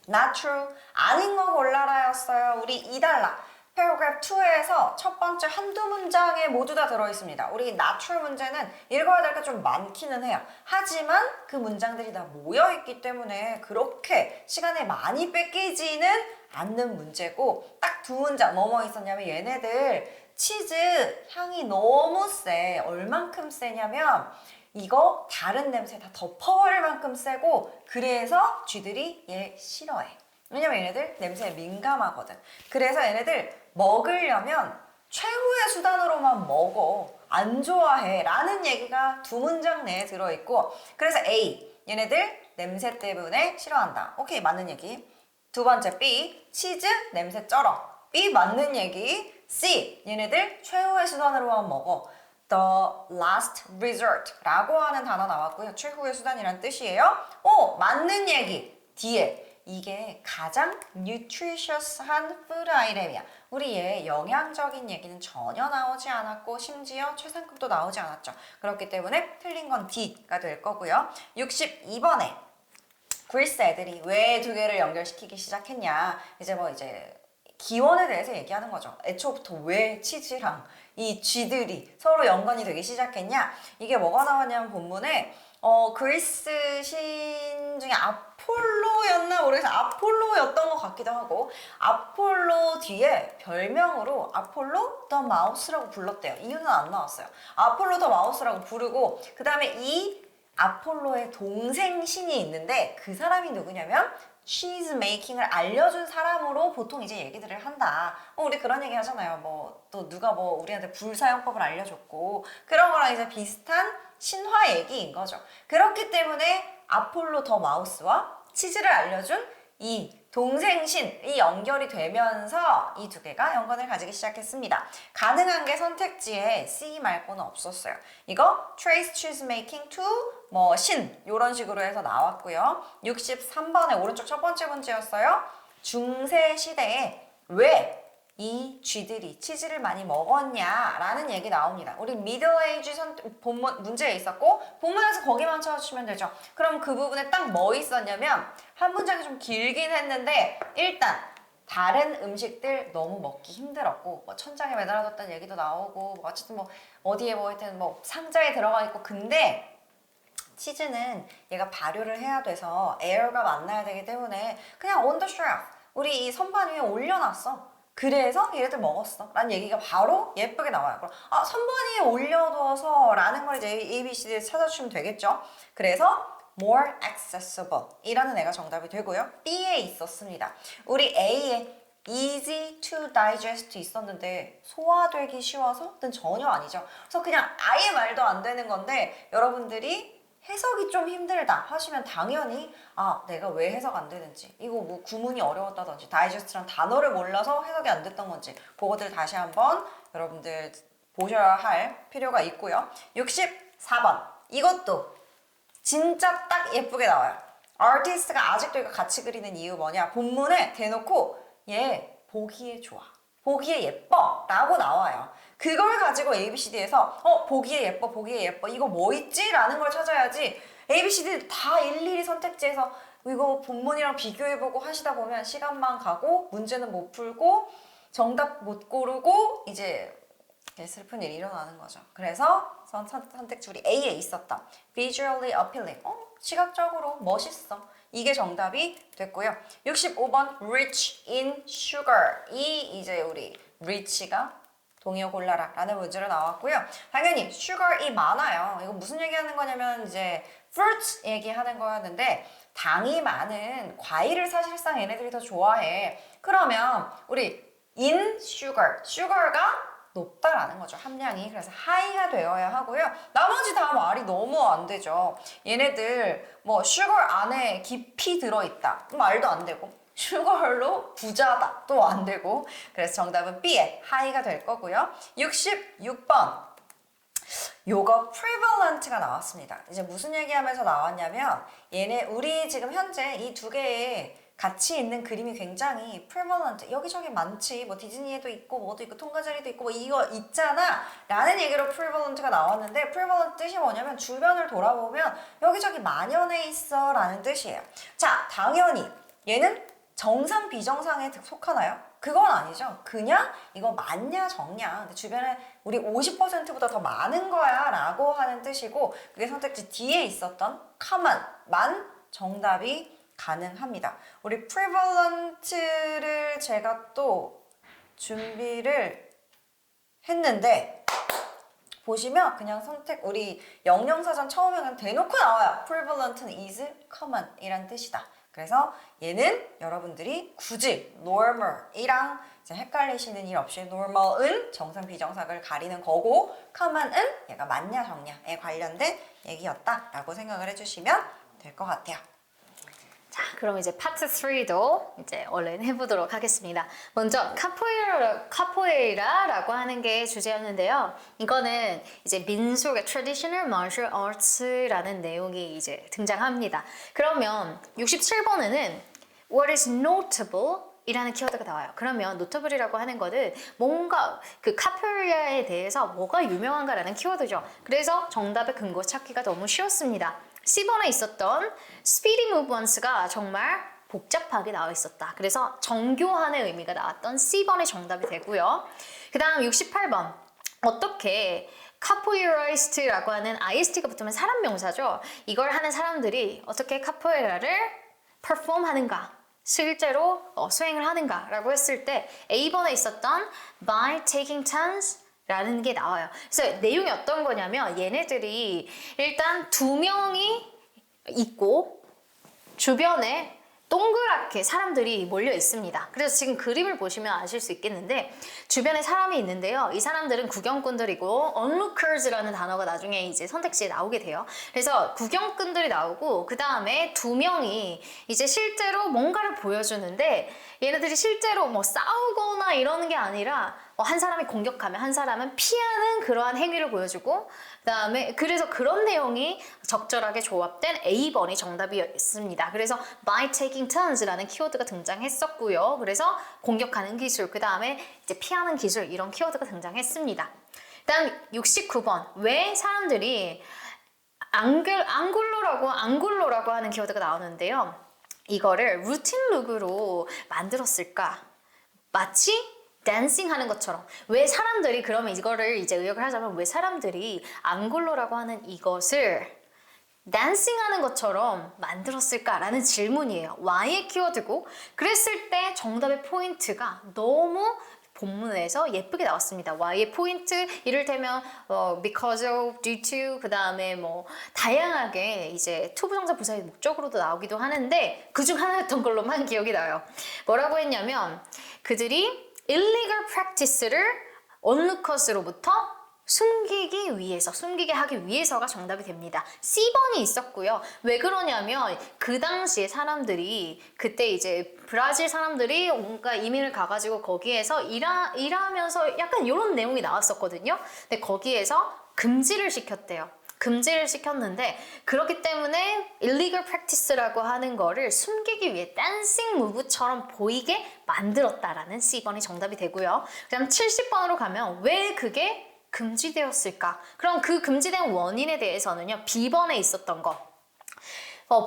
not true, 아닌 거 골라라였어요. 우리 2달러. paragraph 2에서 첫 번째 한두 문장에 모두 다 들어있습니다. 우리 not true 문제는 읽어야 될 게 좀 많기는 해요. 하지만 그 문장들이 다 모여있기 때문에 그렇게 시간에 많이 뺏기지는 않는 문제고 딱 두 문장 뭐뭐 있었냐면 얘네들 치즈 향이 너무 세. 얼만큼 세냐면 이거 다른 냄새 다 덮어버릴 만큼 세고 그래서 쥐들이 얘 싫어해. 왜냐면 얘네들 냄새에 민감하거든. 그래서 얘네들 먹으려면 최후의 수단으로만 먹어. 안 좋아해. 라는 얘기가 두 문장 내에 들어있고 그래서 A, 얘네들 냄새 때문에 싫어한다. 오케이, 맞는 얘기. 두 번째 B, 치즈 냄새 쩔어. B, 맞는 얘기. C, 얘네들 최후의 수단으로만 먹어. The last resort 라고 하는 단어 나왔고요. 최후의 수단이란 뜻이에요. 오, 맞는 얘기. D에 이게 가장 nutritious한 food item이야. 우리 얘 영양적인 얘기는 전혀 나오지 않았고 심지어 최상급도 나오지 않았죠. 그렇기 때문에 틀린 건 D가 될 거고요. 62번에 그리스 애들이 왜 두 개를 연결시키기 시작했냐. 이제 기원에 대해서 얘기하는 거죠. 애초부터 왜 치즈랑 이 쥐들이 서로 연관이 되기 시작했냐. 이게 뭐가 나왔냐면 본문에 그리스 신 중에 아폴로였나 모르겠어요. 아폴로였던 것 같기도 하고 아폴로 뒤에 별명으로 아폴로 더 마우스라고 불렀대요. 이유는 안 나왔어요. 아폴로 더 마우스라고 부르고 그 다음에 이 아폴로의 동생 신이 있는데 그 사람이 누구냐면 치즈 메이킹을 알려준 사람으로 보통 이제 얘기들을 한다. 우리 그런 얘기 하잖아요. 뭐 또 누가 뭐 우리한테 불사용법을 알려줬고 그런 거랑 이제 비슷한 신화 얘기인 거죠. 그렇기 때문에 아폴로 더 마우스와 치즈를 알려준 이 동생신이 연결이 되면서 이 두 개가 연관을 가지기 시작했습니다. 가능한 게 선택지에 C 말고는 없었어요. 이거 trace cheese making to 뭐 신 이런 식으로 해서 나왔고요. 63번의 오른쪽 첫 번째 문제였어요. 중세 시대에 왜 이 쥐들이 치즈를 많이 먹었냐라는 얘기 나옵니다. 우리 미들 에이지 본문 문제에 있었고 본문에서 거기만 찾아주시면 되죠. 그럼 그 부분에 딱 뭐 있었냐면 한 문장이 좀 길긴 했는데 일단 다른 음식들 너무 먹기 힘들었고 뭐 천장에 매달아뒀다는 얘기도 나오고 뭐 어쨌든 뭐 어디에 뭐 하여튼 뭐 상자에 들어가 있고 근데 치즈는 얘가 발효를 해야 돼서 에어가 만나야 되기 때문에 그냥 on the shelf 우리 이 선반 위에 올려놨어. 그래서 얘네들 먹었어 라는 얘기가 바로 예쁘게 나와요. 그럼 선반 위에 올려둬서 라는 걸 이제 A, B, C, D 찾아주시면 되겠죠. 그래서 more accessible 이라는 애가 정답이 되고요. B에 있었습니다. 우리 A에 easy to digest 있었는데 소화되기 쉬워서는 전혀 아니죠. 그래서 그냥 아예 말도 안 되는 건데 여러분들이 해석이 좀 힘들다 하시면 당연히 내가 왜 해석 안 되는지 이거 뭐 구문이 어려웠다든지 다이제스트란 단어를 몰라서 해석이 안 됐던 건지 그거들 다시 한번 여러분들 보셔야 할 필요가 있고요. 64번 이것도 진짜 딱 예쁘게 나와요. 아티스트가 아직도 이거 같이 그리는 이유 뭐냐. 본문에 대놓고 얘 보기에 좋아 보기에 예뻐 라고 나와요. 그걸 가지고 ABCD에서 보기에 예뻐 보기에 예뻐 이거 뭐 있지? 라는 걸 찾아야지 ABCD 다 일일이 선택지에서 이거 본문이랑 비교해보고 하시다 보면 시간만 가고 문제는 못 풀고 정답 못 고르고 이제 슬픈 일이 일어나는 거죠. 그래서 선택지 우리 A에 있었다. Visually appealing. 시각적으로 멋있어. 이게 정답이 됐고요. 65번 rich in sugar. 이 이제 우리 rich가 동의어 골라라 라는 문제로 나왔고요. 당연히 sugar이 많아요. 이거 무슨 얘기하는 거냐면 이제 fruits 얘기하는 거였는데 당이 많은 과일을 사실상 얘네들이 더 좋아해. 그러면 우리 in sugar가 높다라는 거죠. 함량이. 그래서 high가 되어야 하고요. 나머지 다 말이 너무 안 되죠. 얘네들 뭐 sugar 안에 깊이 들어있다. 말도 안 되고. 슈거로 부자다. 또 안 되고. 그래서 정답은 B에 high가 될 거고요. 66번. 요거 prevalent가 나왔습니다. 이제 무슨 얘기하면서 나왔냐면 얘네 우리 지금 현재 이 두 개의 같이 있는 그림이 굉장히 prevalent, 여기저기 많지, 뭐 디즈니에도 있고 뭐도 있고 통과제리도 있고 뭐 이거 있잖아 라는 얘기로 prevalent가 나왔는데, prevalent 뜻이 뭐냐면 주변을 돌아보면 여기저기 만연해 있어 라는 뜻이에요. 자, 당연히 얘는 정상 비정상에 속하나요? 그건 아니죠. 그냥 이거 많냐 적냐, 근데 주변에 우리 50%보다 더 많은 거야 라고 하는 뜻이고, 그게 선택지 D에 있었던 common만 정답이 가능합니다. 우리 prevalent를 제가 또 준비를 했는데 보시면 그냥 선택, 우리 영영사전 처음에 그냥 대놓고 나와요. prevalent는 is common 이란 뜻이다. 그래서 얘는 여러분들이 굳이 normal이랑 이제 헷갈리시는 일 없이 normal은 정상 비정상을 가리는 거고, common은 얘가 맞냐 적냐에 관련된 얘기였다라고 생각을 해주시면 될 것 같아요. 자, 그럼 이제 파트 3도 이제 얼른 해보도록 하겠습니다. 먼저 카포에이라라고 하는 게 주제였는데요. 이거는 이제 민속의 traditional martial arts라는 내용이 이제 등장합니다. 그러면 67번에는 what is notable 이라는 키워드가 나와요. 그러면 notable이라고 하는 거는 뭔가 그 카포에이라에 대해서 뭐가 유명한가라는 키워드죠. 그래서 정답의 근거 찾기가 너무 쉬웠습니다. 10번에 있었던 speedy movements가 정말 복잡하게 나와 있었다. 그래서 정교한의 의미가 나왔던 C번이 정답이 되고요. 그 다음 68번. 어떻게 카포에이라이스트라고 하는 IST가 붙으면 사람 명사죠. 이걸 하는 사람들이 어떻게 카포에이라를 perform 하는가, 실제로 수행을 하는가 라고 했을 때 A번에 있었던 by taking turns 라는 게 나와요. 그래서 내용이 어떤 거냐면 얘네들이 일단 2명이 있고 주변에 동그랗게 사람들이 몰려 있습니다. 그래서 지금 그림을 보시면 아실 수 있겠는데 주변에 사람이 있는데요. 이 사람들은 구경꾼들이고 onlookers라는 단어가 나중에 이제 선택지에 나오게 돼요. 그래서 구경꾼들이 나오고 그 다음에 2명이 이제 실제로 뭔가를 보여주는데 얘네들이 실제로 뭐 싸우거나 이러는 게 아니라 한 사람이 공격하면 한 사람은 피하는 그러한 행위를 보여주고, 그다음에 그래서 그런 내용이 적절하게 조합된 A번이 정답이었습니다. 그래서 by taking turns라는 키워드가 등장했었고요. 그래서 공격하는 기술, 그다음에 이제 피하는 기술, 이런 키워드가 등장했습니다. 그다음 69번. 왜 사람들이 앙굴로라고 하는 키워드가 나오는데요. 이거를 루틴 룩으로 만들었을까? 마치 댄싱 하는 것처럼. 왜 사람들이, 그러면 이거를 이제 의역을 하자면 왜 사람들이 앙골로라고 하는 이것을 댄싱 하는 것처럼 만들었을까라는 질문이에요. Y의 키워드고, 그랬을 때 정답의 포인트가 너무 본문에서 예쁘게 나왔습니다. Y의 포인트, 이를테면 because of, due to, 그 다음에 뭐 다양하게 이제 투부정사 부사의 목적으로도 나오기도 하는데 그중 하나였던 걸로만 기억이 나요. 뭐라고 했냐면 그들이 illegal practice를 onlookers로부터 숨기게 하기 위해서가 정답이 됩니다. C번이 있었고요. 왜 그러냐면 그 당시에 사람들이 그때 이제 브라질 사람들이 뭔가 이민을 가가지고 거기에서 일하면서 약간 이런 내용이 나왔었거든요. 근데 거기에서 금지를 시켰대요. 금지를 시켰는데 그렇기 때문에 illegal practice라고 하는 거를 숨기기 위해 댄싱 무브처럼 보이게 만들었다라는 C번이 정답이 되고요. 그 다음 70번으로 가면 왜 그게 금지되었을까? 그럼 그 금지된 원인에 대해서는요. B번에 있었던 거.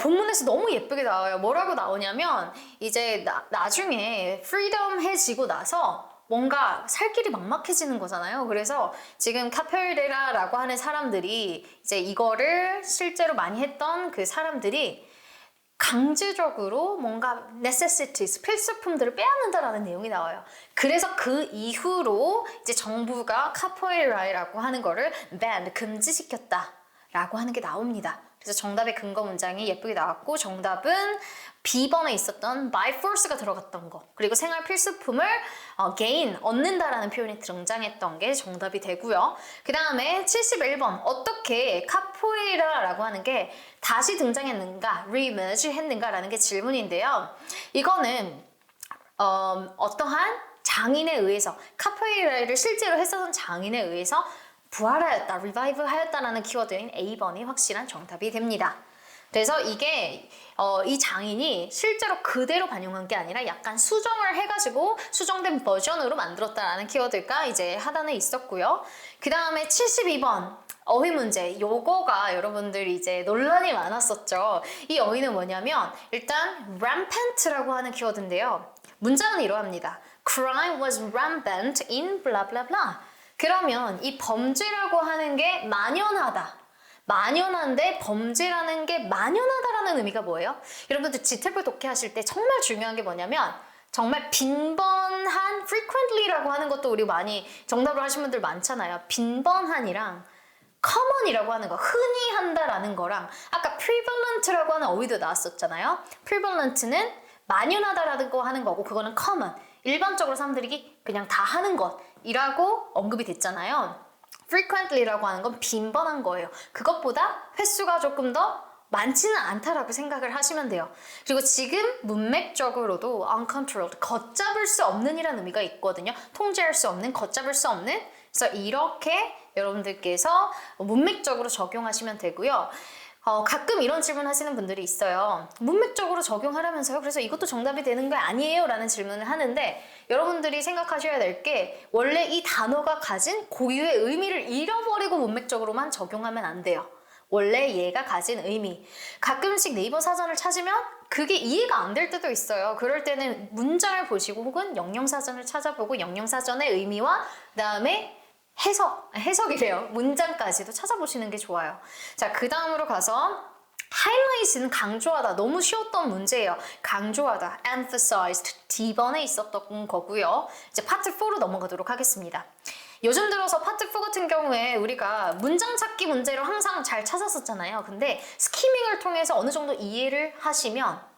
본문에서 너무 예쁘게 나와요. 뭐라고 나오냐면 이제 나중에 프리덤해지고 나서 뭔가 살 길이 막막해지는 거잖아요. 그래서 지금 카페레라라고 하는 사람들이 이제 이거를 실제로 많이 했던 그 사람들이 강제적으로 뭔가 necessities, 필수품들을 빼앗는다라는 내용이 나와요. 그래서 그 이후로 이제 정부가 카포에이라라고 하는 거를 ban, 금지시켰다라고 하는 게 나옵니다. 그래서 정답의 근거 문장이 예쁘게 나왔고 정답은 B번에 있었던 by force가 들어갔던 거, 그리고 생활 필수품을 gain, 얻는다라는 표현이 등장했던 게 정답이 되고요. 그 다음에 71번. 어떻게 카포에이라라고 하는 게 다시 등장했는가, re-emerge 했는가라는 게 질문인데요. 이거는 어떠한 장인에 의해서, 카포에이라를 실제로 했었던 장인에 의해서 부활하였다, revive 하였다라는 키워드인 A번이 확실한 정답이 됩니다. 그래서 이게 이 장인이 실제로 그대로 반영한 게 아니라 약간 수정을 해가지고 수정된 버전으로 만들었다라는 키워드가 이제 하단에 있었고요. 그 다음에 72번 어휘 문제, 요거가 여러분들 이제 논란이 많았었죠. 이 어휘는 뭐냐면 일단 rampant라고 하는 키워드인데요. 문장은 이러합니다. Crime was rampant in blah blah blah. 그러면 이 범죄라고 하는 게 만연하다. 만연한데 범죄라는 게 만연하다라는 의미가 뭐예요? 여러분들 지탭을 독해하실 때 정말 중요한 게 뭐냐면 정말 빈번한 frequently라고 하는 것도 우리 많이 정답을 하신 분들 많잖아요. 빈번한이랑 common이라고 하는 거, 흔히 한다라는 거랑 아까 prevalent라고 하는 어휘도 나왔었잖아요. prevalent는 만연하다라는 거 하는 거고 그거는 common, 일반적으로 사람들이 그냥 다 하는 것이라고 언급이 됐잖아요. frequently라고 하는 건 빈번한 거예요. 그것보다 횟수가 조금 더 많지는 않다라고 생각을 하시면 돼요. 그리고 지금 문맥적으로도 uncontrolled, 걷잡을 수 없는 이라는 의미가 있거든요. 통제할 수 없는, 걷잡을 수 없는. 그래서 이렇게 여러분들께서 문맥적으로 적용하시면 되고요. 가끔 이런 질문 하시는 분들이 있어요. 문맥적으로 적용하라면서요? 그래서 이것도 정답이 되는 거 아니에요? 라는 질문을 하는데 여러분들이 생각하셔야 될 게 원래 이 단어가 가진 고유의 의미를 잃어버리고 문맥적으로만 적용하면 안 돼요. 원래 얘가 가진 의미. 가끔씩 네이버 사전을 찾으면 그게 이해가 안 될 때도 있어요. 그럴 때는 문장을 보시고 혹은 영영사전을 찾아보고 영영사전의 의미와 그다음에 해석이래요. 문장까지도 찾아보시는 게 좋아요. 자, 그 다음으로 가서 highlight는 강조하다. 너무 쉬웠던 문제예요. 강조하다, emphasized, D번에 있었던 거고요. 이제 파트 4로 넘어가도록 하겠습니다. 요즘 들어서 파트 4 같은 경우에 우리가 문장 찾기 문제로 항상 잘 찾았었잖아요. 근데 스키밍을 통해서 어느 정도 이해를 하시면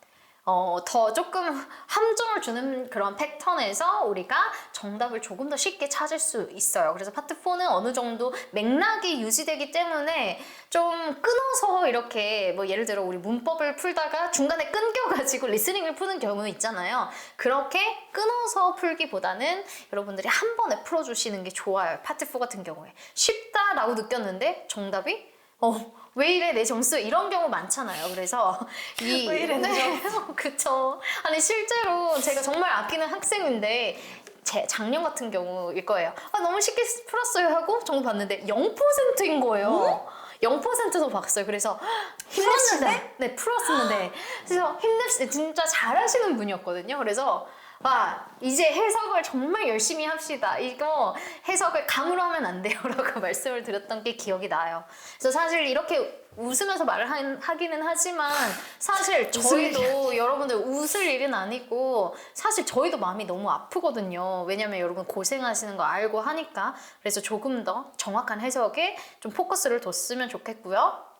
더 조금 함정을 주는 그런 패턴에서 우리가 정답을 조금 더 쉽게 찾을 수 있어요. 그래서 파트 4는 어느 정도 맥락이 유지되기 때문에 좀 끊어서 이렇게 뭐 예를 들어 우리 문법을 풀다가 중간에 끊겨가지고 리스닝을 푸는 경우 있잖아요. 그렇게 끊어서 풀기보다는 여러분들이 한 번에 풀어주시는 게 좋아요. 파트 4 같은 경우에 쉽다라고 느꼈는데 정답이 왜 이래 내 점수 이런 경우 많잖아요. 그래서 왜 이래 내 점수. 그쵸. 아니 실제로 제가 정말 아끼는 학생인데 제 작년 같은 경우일 거예요. 너무 쉽게 풀었어요 하고 정보 봤는데 0%인 거예요. 0%도 봤어요. 그래서 힘냅시다. 네, 풀었었는데. 그래서 힘냅시다. 진짜 잘하시는 분이었거든요. 그래서 이제 해석을 정말 열심히 합시다. 이거 해석을 감으로 하면 안 돼요. 라고 말씀을 드렸던 게 기억이 나요. 그래서 사실 이렇게 웃으면서 말을 하기는 하지만 사실 저희도 여러분들 웃을 일은 아니고 사실 저희도 마음이 너무 아프거든요. 왜냐면 여러분 고생하시는 거 알고 하니까. 그래서 조금 더 정확한 해석에 좀 포커스를 뒀으면 좋겠고요.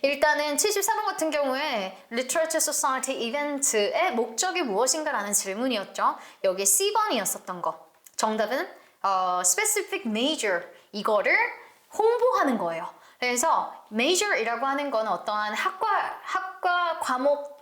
일단은 74번 같은 경우에 Literature Society 이벤트의 목적이 무엇인가라는 질문이었죠. 여기에 C번이었었던 거. 정답은 Specific Major, 이거를 홍보하는 거예요. 그래서 Major이라고 하는 건 어떠한 학과 과목?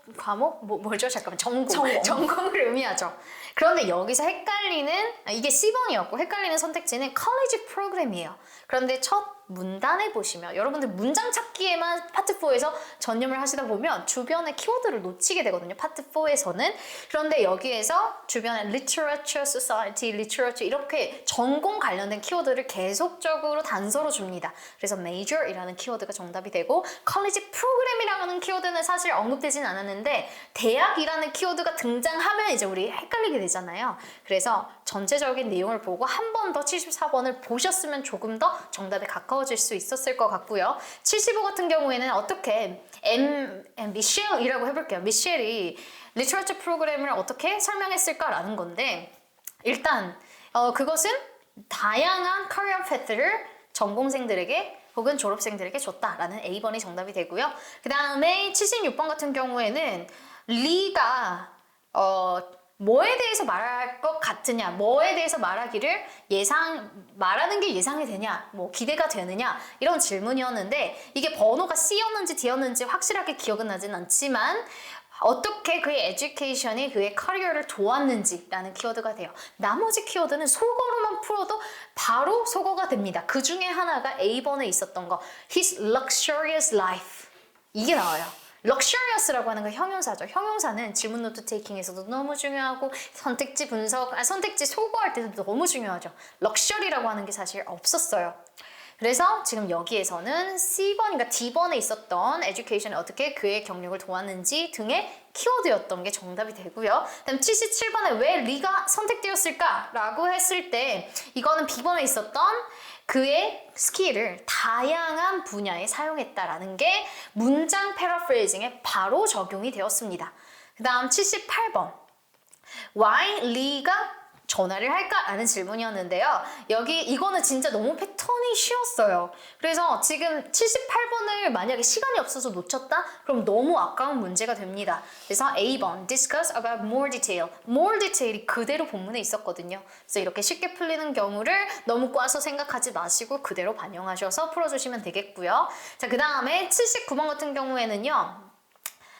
뭐죠? 잠깐만. 전공을 의미하죠. 그런데 여기서 헷갈리는, 이게 C번이었고 헷갈리는 선택지는 College Program이에요. 그런데 첫 문단에 보시면 여러분들 문장 찾기에만 파트 4에서 전념을 하시다 보면 주변의 키워드를 놓치게 되거든요. 파트 4에서는. 그런데 여기에서 주변에 Literature Society, Literature 이렇게 전공 관련된 키워드를 계속적으로 단서로 줍니다. 그래서 Major이라는 키워드가 정답이 되고 College Program이라는 키워드는 사실 언급되진 않았는데 대학이라는 키워드가 등장하면 이제 우리 헷갈리게 되잖아요. 그래서 전체적인 내용을 보고 한 번 더 74번을 보셨으면 조금 더 정답에 가까워질 수 있었을 것 같고요. 75 같은 경우에는 어떻게 미셸이라고 해볼게요. 미셸이 리터러처 프로그램을 어떻게 설명했을까라는 건데 일단 그것은 다양한 커리어 패스를 전공생들에게 혹은 졸업생들에게 줬다라는 A번이 정답이 되고요. 그 다음에 76번 같은 경우에는 리가 뭐에 대해서 말할 것 같으냐, 뭐에 대해서 말하기를 말하는 게 예상이 되냐, 뭐 기대가 되느냐 이런 질문이었는데 이게 번호가 C였는지 D였는지 확실하게 기억은 나진 않지만 어떻게 그의 에듀케이션이 그의 커리어를 도왔는지라는 키워드가 돼요. 나머지 키워드는 속어로만 풀어도 바로 속어가 됩니다. 그 중에 하나가 A번에 있었던 거 His luxurious life 이게 나와요. luxurious라고 하는 건 형용사죠. 형용사는 질문 노트 테이킹에서도 너무 중요하고 선택지 분석, 선택지 소거할 때도 너무 중요하죠. luxury라고 하는 게 사실 없었어요. 그래서 지금 여기에서는 C번인가 D번에 있었던 education이 어떻게 그의 경력을 도왔는지 등의 키워드였던 게 정답이 되고요. 다음 77번에 왜 리가 선택되었을까? 라고 했을 때 이거는 B번에 있었던 그의 스킬을 다양한 분야에 사용했다라는 게 문장 패러프레이징에 바로 적용이 되었습니다. 그 다음 78번 Why 리가 전화를 할까? 라는 질문이었는데요. 이거는 진짜 너무 패턴이 쉬웠어요. 그래서 지금 78번을 만약에 시간이 없어서 놓쳤다? 그럼 너무 아까운 문제가 됩니다. 그래서 A번, discuss about more detail. more detail이 그대로 본문에 있었거든요. 그래서 이렇게 쉽게 풀리는 경우를 너무 꽈서 생각하지 마시고 그대로 반영하셔서 풀어주시면 되겠고요. 자, 그 다음에 79번 같은 경우에는요.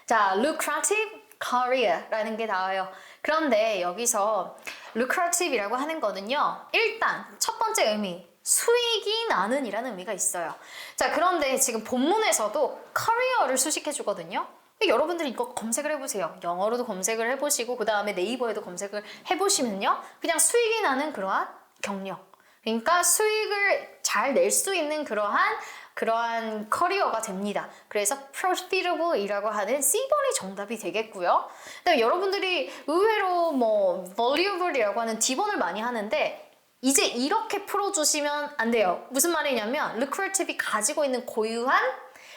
자, lucrative career라는 게 나와요. 그런데 여기서 lucrative이라고 하는 거는요. 일단 첫 번째 의미, 수익이 나는 이라는 의미가 있어요. 자, 그런데 지금 본문에서도 career를 수식해 주거든요. 여러분들이 이거 검색을 해보세요. 영어로도 검색을 해보시고 그 다음에 네이버에도 검색을 해보시면요. 그냥 수익이 나는 그러한 경력. 그러니까 수익을 잘 낼 수 있는 그러한 커리어가 됩니다. 그래서 profitable이라고 하는 C번이 정답이 되겠고요. 그다음에 여러분들이 의외로 뭐 valuable이라고 하는 D번을 많이 하는데 이제 이렇게 풀어주시면 안 돼요. 무슨 말이냐면 lucrative이 가지고 있는 고유한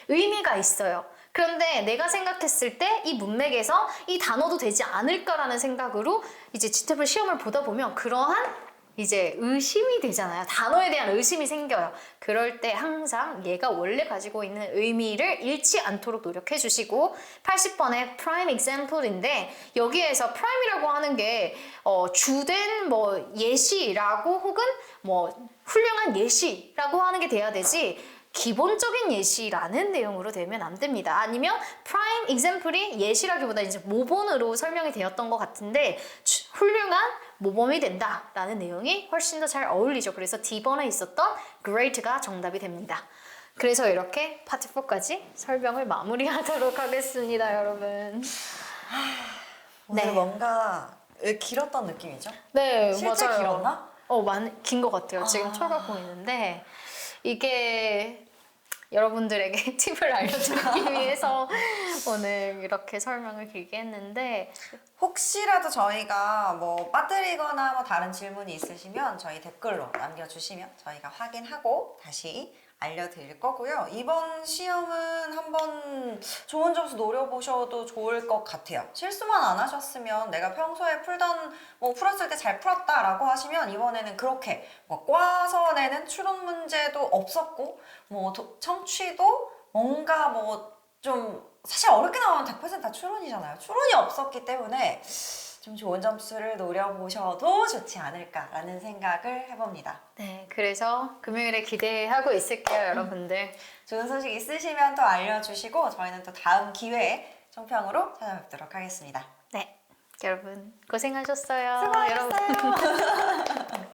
의미가 있어요. 그런데 내가 생각했을 때 이 문맥에서 이 단어도 되지 않을까라는 생각으로 이제 GTA블 시험을 보다 보면 그러한 이제 의심이 되잖아요. 단어에 대한 의심이 생겨요. 그럴 때 항상 얘가 원래 가지고 있는 의미를 잃지 않도록 노력해 주시고 80번의 prime example인데 여기에서 prime이라고 하는 게 주된 뭐 예시라고 혹은 뭐 훌륭한 예시라고 하는 게 돼야 되지 기본적인 예시라는 내용으로 되면 안 됩니다. 아니면 prime example이 예시라기보다 이제 모본으로 설명이 되었던 것 같은데 훌륭한 모범이 된다라는 내용이 훨씬 더 잘 어울리죠. 그래서 D번에 있었던 great가 정답이 됩니다. 그래서 이렇게 파트 4까지 설명을 마무리하도록 하겠습니다, 여러분. 오늘 네. 뭔가 길었던 느낌이죠? 네, 실제 맞아요. 길었나? 많이 긴 것 같아요. 지금 철각 보이는데 이게 여러분들에게 팁을 알려드리기 위해서 오늘 이렇게 설명을 길게 했는데 혹시라도 저희가 뭐 빠뜨리거나 뭐 다른 질문이 있으시면 저희 댓글로 남겨주시면 저희가 확인하고 다시 알려드릴 거고요. 이번 시험은 한번 좋은 점수 노려보셔도 좋을 것 같아요. 실수만 안 하셨으면 내가 평소에 풀었을 때 잘 풀었다라고 하시면 이번에는 그렇게 뭐 꽈서 내는 추론 문제도 없었고 뭐 청취도 뭔가 뭐 좀 사실 어렵게 나오면 100%다 추론이잖아요. 추론이 없었기 때문에 좀 좋은 점수를 노려보셔도 좋지 않을까라는 생각을 해봅니다. 네, 그래서 금요일에 기대하고 있을게요, 여러분들. 좋은 소식 있으시면 또 알려주시고 저희는 또 다음 기회에 총평으로 찾아뵙도록 하겠습니다. 네, 여러분 고생하셨어요. 수고하셨어요. 여러분.